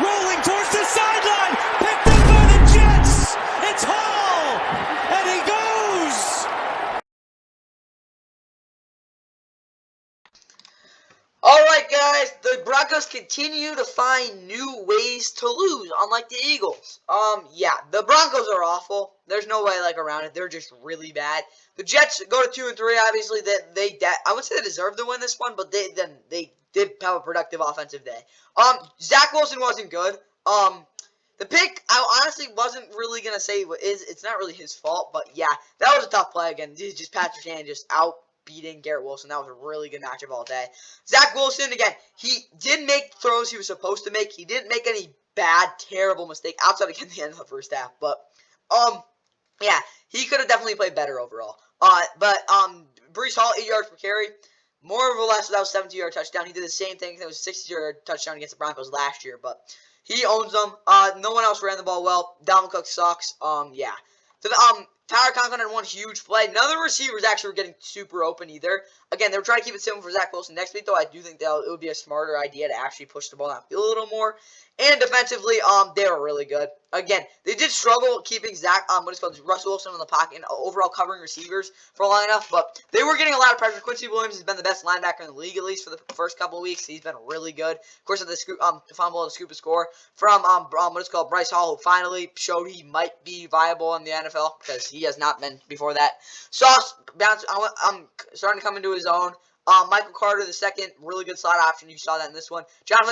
Rolling towards the sideline! Picked up by the Jets! It's Hall! And he goes! Alright guys, the Broncos continue to find new ways to lose, unlike the Eagles. Yeah, the Broncos are awful. There's no way around it. They're just really bad. The Jets go to 2 and 3. Obviously, I would say they deserve to win this one, but they did have a productive offensive day. Zach Wilson wasn't good. The pick, I honestly wasn't really gonna say it's not really his fault, but yeah, that was a tough play again. Just Patrick Shanahan just beating Garrett Wilson. That was a really good matchup all day. Zach Wilson, again, he did make throws he was supposed to make. He didn't make any bad, terrible mistake outside again the end of the first half. But, yeah, he could have definitely played better overall. Breece Hall, 8 yards per carry. More or less, that was a 17-yard touchdown. He did the same thing. That was a 60-yard touchdown against the Broncos last year. But he owns them. No one else ran the ball well. Dalvin Cook sucks. Yeah. So, Tyler Conklin had one huge play. None of the receivers actually were getting super open either. Again, they were trying to keep it simple for Zach Wilson next week, though. I do think it would be a smarter idea to actually push the ball downfield a little more. And defensively, they were really good. Again, they did struggle keeping Russell Wilson in the pocket and overall covering receivers for long enough, but they were getting a lot of pressure. Quincy Williams has been the best linebacker in the league, at least for the first couple of weeks. He's been really good. Of course, the fumble and scoop and score from Bryce Hall, who finally showed he might be viable in the NFL because he has not been before that. Sauce starting to come into his own. Michael Carter, the second, really good slot option. You saw that in this one. John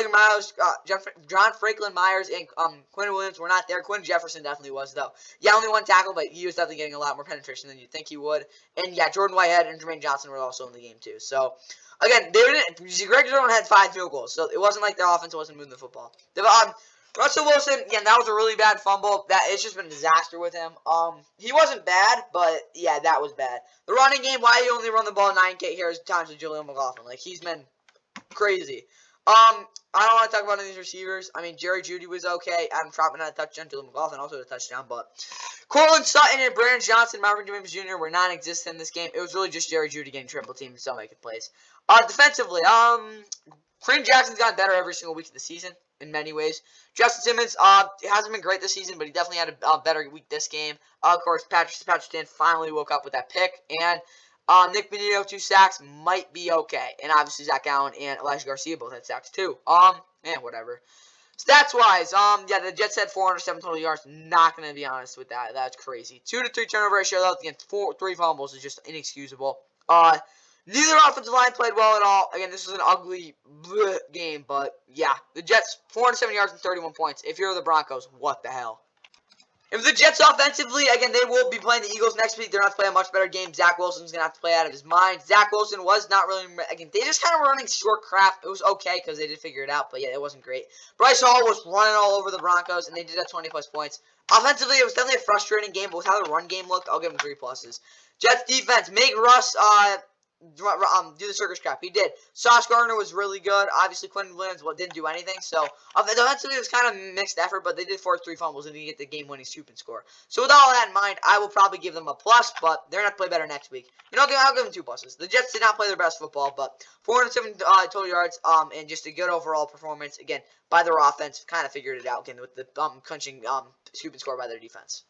Franklin Myers and Quinn Williams were not there. Quinn Jefferson definitely was, though. Yeah, only one tackle, but he was definitely getting a lot more penetration than you'd think he would. And, yeah, Jordan Whitehead and Jermaine Johnson were also in the game, too. So, again, Greg Zerline had 5 field goals, so it wasn't like their offense wasn't moving the football. Russell Wilson, again, that was a really bad fumble. It's just been a disaster with him. He wasn't bad, but yeah, that was bad. The running game, why he only run the ball 9 times with Julian McLaughlin? He's been crazy. I don't want to talk about any of these receivers. I mean, Jerry Jeudy was okay. Adam Troutman had a touchdown. Dylan McLaughlin also had a touchdown. But Cortland Sutton and Brandon Johnson, Marvin Jones Jr. were non-existent in this game. It was really just Jerry Jeudy getting triple teamed and still making plays. Defensively, Kareem Jackson's gotten better every single week of the season in many ways. Justin Simmons hasn't been great this season, but he definitely had a better week this game. Of course, Patrick finally woke up with that pick. And Nick Benito, 2 sacks, might be okay. And obviously Zach Allen and Elijah Garcia both had sacks too. Whatever. Stats-wise, yeah, the Jets had 407 total yards. Not going to be honest with that. That's crazy. 2 to 3 turnover ratio, though, against 3 fumbles is just inexcusable. Neither offensive line played well at all. Again, this was an ugly game, but yeah. The Jets, 407 yards and 31 points. If you're the Broncos, what the hell? If the Jets offensively, again, they will be playing the Eagles next week. They're going to play a much better game. Zach Wilson's going to have to play out of his mind. Zach Wilson was not really, again, they just kind of were running short crap. It was okay because they did figure it out, but yeah, it wasn't great. Bryce Hall was running all over the Broncos, and they did have 20-plus points. Offensively, it was definitely a frustrating game, but with how the run game looked, I'll give them 3 pluses. Jets defense, make Russ do the circus crap. He did. Sauce Gardner was really good. Obviously, Quentin Williams didn't do anything. So, offensively, it was kind of a mixed effort, but they did force 3 fumbles and didn't get the game-winning scoop and score. So, with all that in mind, I will probably give them a plus, but they're going to play better next week. You know, I'll give them 2 pluses. The Jets did not play their best football, but 407 total yards and just a good overall performance, again, by their offense. Kind of figured it out, again, with the clinching scoop and score by their defense.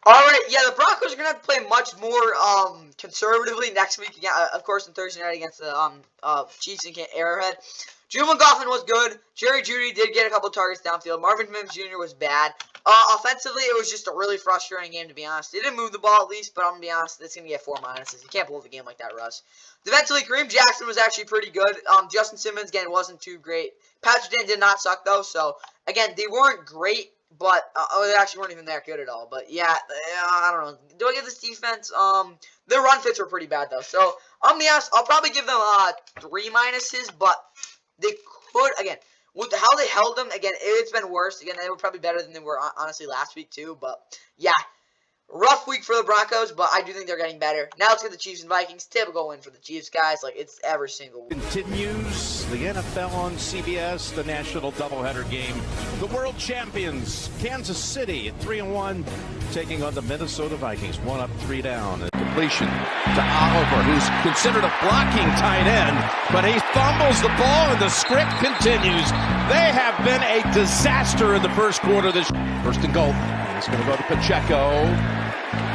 Alright, yeah, the Broncos are going to have to play much more conservatively next week, again, of course, on Thursday night against the Chiefs and Arrowhead. Drew McLaughlin was good. Jerry Jeudy did get a couple targets downfield. Marvin Mims Jr. was bad. Offensively, it was just a really frustrating game, to be honest. They didn't move the ball, at least, but I'm going to be honest, it's going to get 4 minuses. You can't blow the game like that, Russ. Defensively, Kareem Jackson was actually pretty good. Justin Simmons, again, wasn't too great. Patrick did not suck, though, so, again, they weren't great. But, they actually weren't even that good at all. But, yeah, I don't know. Do I give this defense? Their run fits were pretty bad, though. So, I'm be honest, I'll probably give them 3 minuses. But they could, again, with how they held them, again, it's been worse. Again, they were probably better than they were, honestly, last week, too. But, yeah, rough week for the Broncos, but I do think they're getting better. Now let's get the Chiefs and Vikings. Typical win for the Chiefs, guys. Like, it's every single week. Continues the NFL on CBS, the national doubleheader game. The world champions, Kansas City at 3-1, taking on the Minnesota Vikings. 1 up, 3 down. A completion to Oliver, who's considered a blocking tight end, but he fumbles the ball and the script continues. They have been a disaster in the first quarter. First and goal. It's going to go to Pacheco.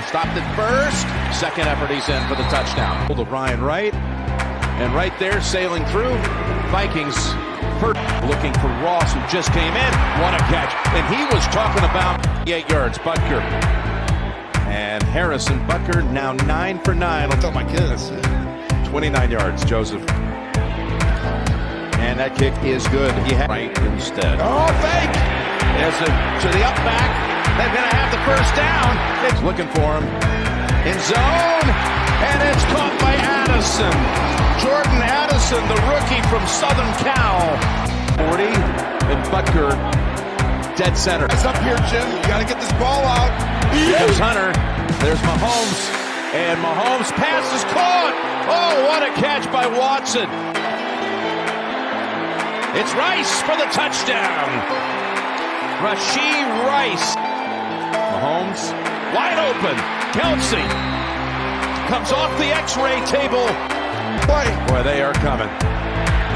Stopped at first. Second effort, he's in for the touchdown. To Ryan Wright. And right there, sailing through, Vikings looking for Ross, who just came in. What a catch. And he was talking about 8 yards. Butker. And Harrison Butker now 9 for 9. I'll tell my kids. 29 yards, Joseph. And that kick is good. He had right instead. Oh, fake! There's to the up back. They're going to have the first down. It's looking for him. In zone. And it's caught by Addison. Jordan Addison, the rookie from Southern Cal. 40. And Butker, dead center. It's up here, Jim. You got to get this ball out. Here comes Hunter. There's Mahomes. And Mahomes' pass is caught. Oh, what a catch by Watson. It's Rice for the touchdown. Rashee Rice. Mahomes, wide open. Kelsey comes off the x-ray table. Boy, they are coming.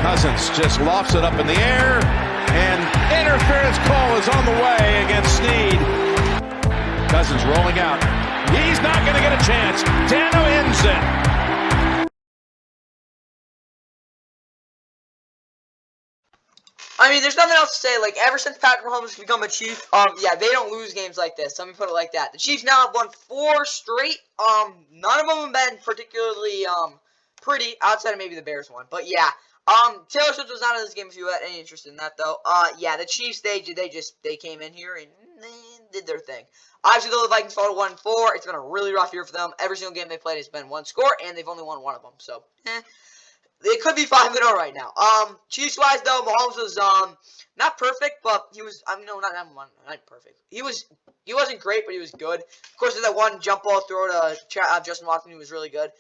Cousins just lofts it up in the air. And interference call is on the way against Snead. Cousins rolling out. He's not going to get a chance. Dano ends it. I mean, there's nothing else to say. Like, ever since Patrick Mahomes has become a Chief, yeah, they don't lose games like this. Let me put it like that. The Chiefs now have won 4 straight. None of them have been particularly, pretty, outside of maybe the Bears one. But, yeah. Taylor Swift was not in this game if you had any interest in that, though. Yeah, the Chiefs, they came in here and they did their thing. Obviously, though, the Vikings fell to 1-4. It's been a really rough year for them. Every single game they played has been 1 score, and they've only won 1 of them. So, They could be 5-0 right now. Chiefs-wise, though, Mahomes was not perfect, but he was. No, not perfect. He wasn't great, but he was good. Of course, there's that one jump ball throw to Justin Watson, who was really good.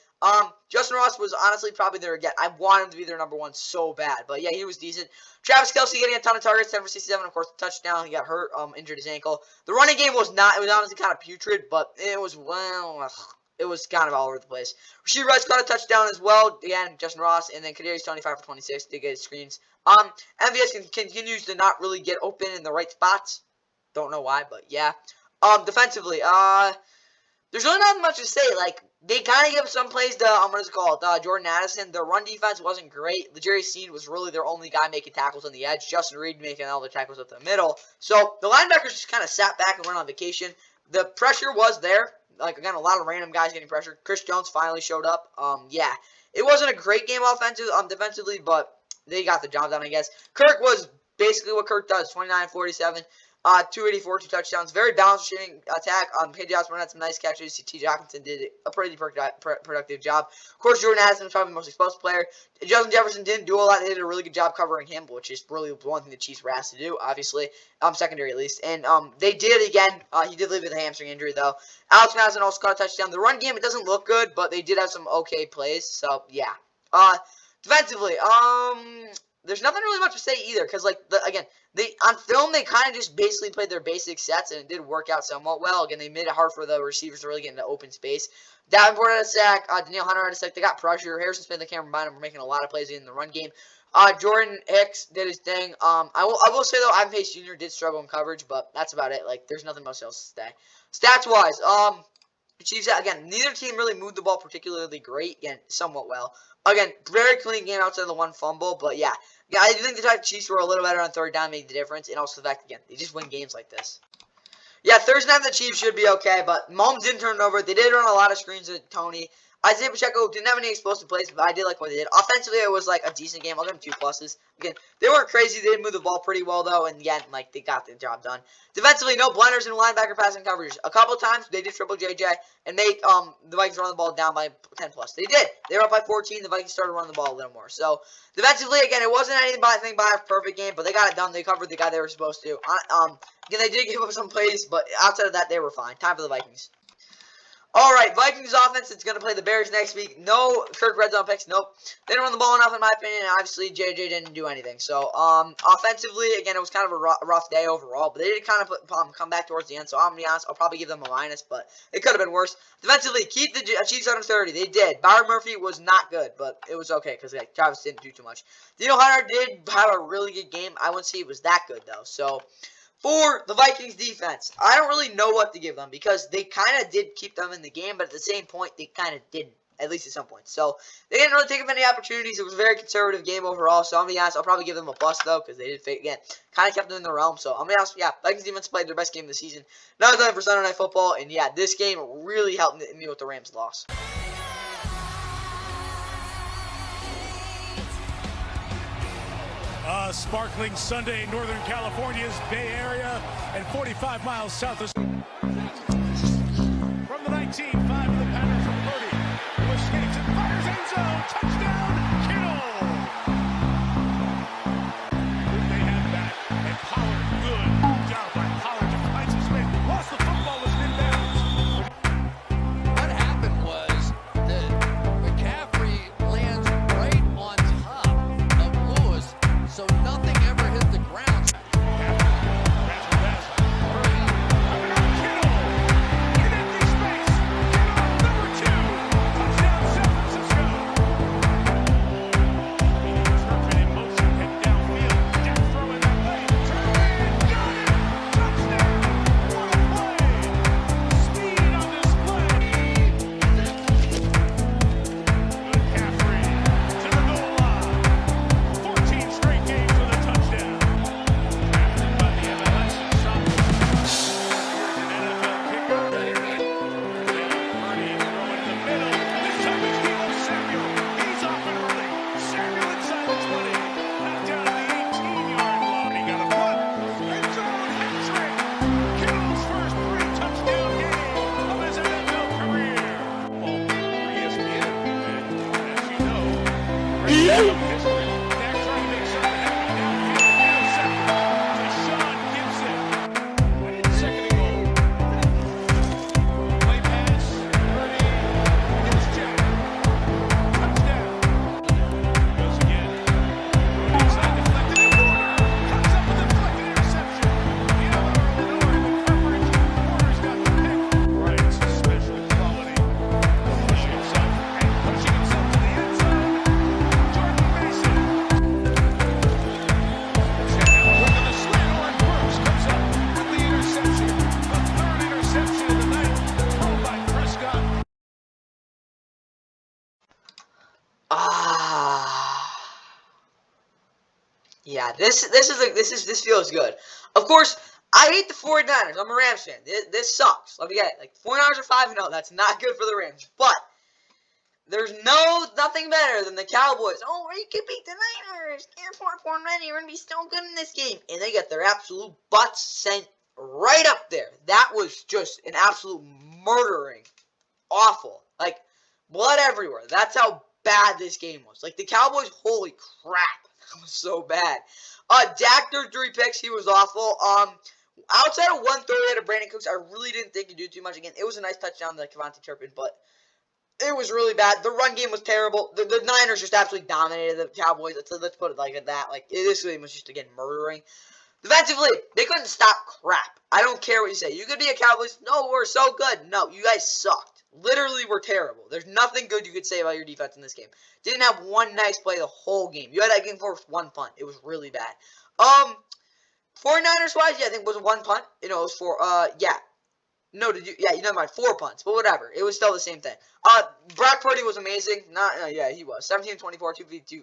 Justin Ross was honestly probably there again. I want him to be their number 1 so bad, but yeah, he was decent. Travis Kelce getting a ton of targets, 10 for 67, of course, touchdown. He got hurt, injured his ankle. The running game was not. It was honestly kind of putrid, but it was it was kind of all over the place. Rasheed Rice got a touchdown as well. Again, Justin Ross, and then Kadarius Toney 5 for 26. Did get his screens. MVS continues to not really get open in the right spots. Don't know why, but yeah. Defensively, there's really not much to say. Like, they kind of give some plays to, Jordan Addison. Their run defense wasn't great. L'Jarius Sneed was really their only guy making tackles on the edge. Justin Reed making all the tackles up the middle. So, the linebackers just kind of sat back and went on vacation. The pressure was there. Like, again, a lot of random guys getting pressured. Chris Jones finally showed up. Yeah. It wasn't a great game defensively, but they got the job done, I guess. Kirk was basically what Kirk does. 29-47. 284, 2 touchdowns. Very balanced shooting attack. KJ Osborne had some nice catches. T.J. Hockenson did a pretty productive job. Of course, Jordan Addison was probably the most exposed player. Justin Jefferson didn't do a lot. They did a really good job covering him, which is really one thing the Chiefs were asked to do, obviously. Secondary at least. And they did it again. He did leave with a hamstring injury, though. Alex Madison also got a touchdown. The run game, it doesn't look good, but they did have some okay plays. So, yeah. Defensively, there's nothing really much to say either, because, like, on film, they kind of just basically played their basic sets, and it did work out somewhat well. Again, they made it hard for the receivers to really get into open space. Davenport had a sack. Danielle Hunter had a sack. They got pressure. Harrison Smith and Cameron Bynum were making a lot of plays in the run game. Jordan Hicks did his thing. I will say, though, Ivan Pace Jr. did struggle in coverage, but that's about it. Like, there's nothing much else to say. Stats-wise, the Chiefs, again, neither team really moved the ball particularly great. Again, somewhat well. Again, very clean game outside of the one fumble, but yeah. Yeah, I do think the Chiefs were a little better on third down, made the difference, and also the fact, again, they just win games like this. Yeah, Thursday night the Chiefs should be okay, but Mahomes didn't turn it over. They did run a lot of screens at Toney. Isaiah Pacheco didn't have any explosive plays, but I did like what they did. Offensively, it was like a decent game. I'll give them 2 pluses. Again, they weren't crazy. They did move the ball pretty well, though, and again, like, they got the job done. Defensively, no blunders in linebacker passing coverage. A couple times, they did triple JJ and made the Vikings run the ball down by 10 plus. They did. They were up by 14. The Vikings started running the ball a little more. So, defensively, again, it wasn't anything by a perfect game, but they got it done. They covered the guy they were supposed to. Again, they did give up some plays, but outside of that, they were fine. Time for the Vikings. Alright, Vikings offense is going to play the Bears next week. No Kirk red zone picks. Nope. They didn't run the ball enough, in my opinion. And obviously, JJ didn't do anything. So, offensively, again, it was kind of a rough day overall. But they did kind of come back towards the end. So, I'm going to be honest, I'll probably give them a minus. But it could have been worse. Defensively, keep the Chiefs under 30. They did. Byron Murphy was not good. But it was okay because Travis didn't do too much. Danielle Hunter did have a really good game. I wouldn't say it was that good, though. So, for the Vikings defense, I don't really know what to give them because they kind of did keep them in the game, but at the same point, they kind of didn't, at least at some point. So, they didn't really take up any opportunities. It was a very conservative game overall, so I'm going to be honest, I'll probably give them a plus, though, because they did, again, kind of kept them in the realm. So, I'm going to be honest, yeah, Vikings defense played their best game of the season. Now time for Sunday Night Football, and yeah, this game really helped me with the Rams' loss. Sparkling Sunday in Northern California's Bay Area and 45 miles south of... From the 19, 5 of the Panthers from Purdy, who escapes and fires end zone. Touchdown, Kittle! They have that, and Pollard, good job by Pollard to find some space. Lost the football, was inbounds. What happened was that McCaffrey lands right on top of Lewis, so nothing ever hit the ground. That's the best. Purdy, coming up, Kittle! Yeah, this feels good. Of course, I hate the 49ers. I'm a Rams fan. This sucks. Let me get it. Like, 49ers are 5-0. That's not good for the Rams. But there's nothing better than the Cowboys. Oh, you can beat the Niners. Airport for ready. You're going to be so good in this game. And they get their absolute butts sent right up there. That was just an absolute murdering. Awful. Like, blood everywhere. That's how bad this game was. Like, the Cowboys, holy crap. That was so bad. Dak threw 3 picks. He was awful. Outside of one throw out of Brandon Cooks, I really didn't think he'd do too much. Again, it was a nice touchdown to Kevontae Turpin, but it was really bad. The run game was terrible. The Niners just absolutely dominated the Cowboys. Let's put it like that. Like, this game was just, again, murdering. Defensively, they couldn't stop crap. I don't care what you say. You could be a Cowboys. No, we're so good. No, you guys sucked. Literally, we're terrible. There's nothing good you could say about your defense in this game. Didn't have one nice play the whole game. You had that game for 1 punt. It was really bad. 49ers wise, yeah, I think it was 1 punt. You know, it was for yeah. No, did you? Yeah, you never mind. 4 punts, but whatever. It was still the same thing. Brock Purdy was amazing. Yeah, he was. 17-24, 2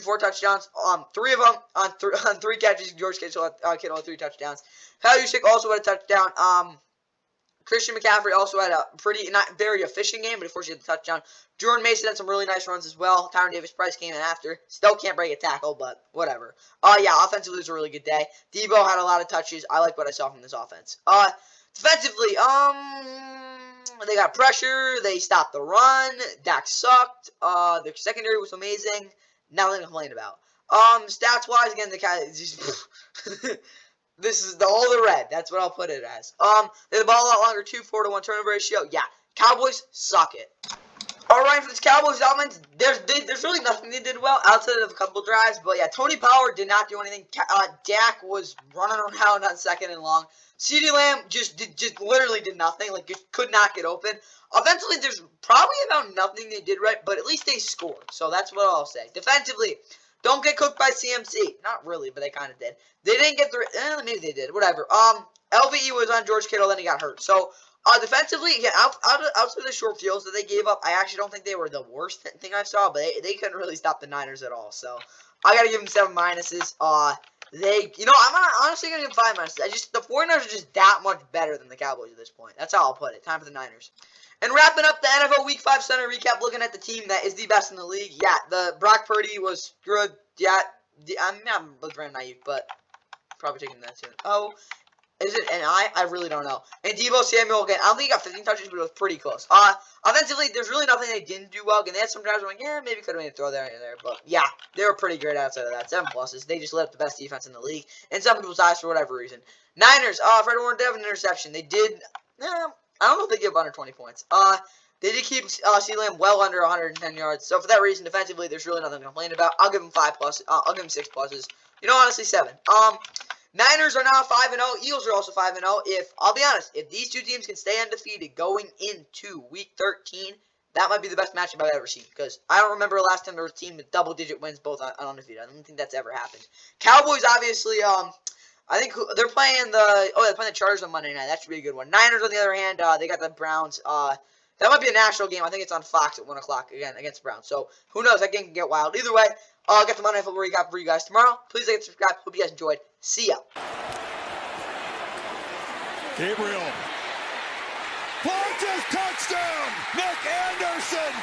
4 touchdowns. 3 of them on 3 catches. George Kittle had 3 touchdowns. Kyle Juszczyk also had a touchdown. Christian McCaffrey also had a pretty, not very efficient game, but of course he had a touchdown. Jordan Mason had some really nice runs as well. Tyron Davis-Price came in after. Still can't break a tackle, but whatever. Yeah, offensively it was a really good day. Debo had a lot of touches. I like what I saw from this offense. Defensively, they got pressure. They stopped the run. Dak sucked. Their secondary was amazing. Nothing to complain about. Stats-wise, again, the guy this is all the red. That's what I'll put it as. They had the ball a lot longer, 2-4 to 1 turnover ratio. Yeah, Cowboys suck it. All right, for this Cowboys offense, there's really nothing they did well outside of a couple drives. But yeah, Tony Pollard did not do anything. Dak was running around on 2nd and long. CeeDee Lamb just literally did nothing. Like, just could not get open. Offensively, there's probably about nothing they did right, but at least they scored. So that's what I'll say. Defensively, don't get cooked by CMC. Not really, but they kind of did. They didn't get the... maybe they did. Whatever. LVE was on George Kittle, then he got hurt. So, defensively, yeah, outside of the short fields that they gave up, I actually don't think they were the worst thing I saw, but they couldn't really stop the Niners at all. So, I got to give them 7 minuses. I'm honestly going to give them 5 minuses. The 49ers are just that much better than the Cowboys at this point. That's how I'll put it. Time for the Niners. And wrapping up the NFL Week 5 Sunday recap, looking at the team that is the best in the league. Yeah, the Brock Purdy was good. Yeah, I'm not brand naive, but probably taking that soon. Oh, is it an I? I really don't know. And Deebo Samuel, again, I don't think he got 15 touches, but it was pretty close. Offensively, there's really nothing they didn't do well. Again, they had some drives where I'm like, yeah, maybe could have made a throw there and there. But, yeah, they were pretty great outside of that. 7 pluses. They just lit up the best defense in the league. And some people's eyes for whatever reason. Niners, Fred Warner did have an interception. They did, I don't know if they give under 20 points. They did keep CeeDee Lamb well under 110 yards. So, for that reason, defensively, there's really nothing to complain about. I'll give them 5 pluses. I'll give them 6 pluses. Honestly, 7. Niners are now 5-0. Eagles are also 5-0. I'll be honest, if these 2 teams can stay undefeated going into Week 13, that might be the best matchup I've ever seen. Because I don't remember the last time there was a team with double-digit wins both undefeated. I don't think that's ever happened. Cowboys, obviously, I think they're playing they're playing the Chargers on Monday night. That should be a good one. Niners, on the other hand, they got the Browns. That might be a national game. I think it's on Fox at 1 o'clock again against the Browns. So, who knows? That game can get wild. Either way, I'll get the Monday Night Football recap for you guys tomorrow. Please like and subscribe. Hope you guys enjoyed. See ya. Gabriel. Panthers touchdown! Nick Anderson!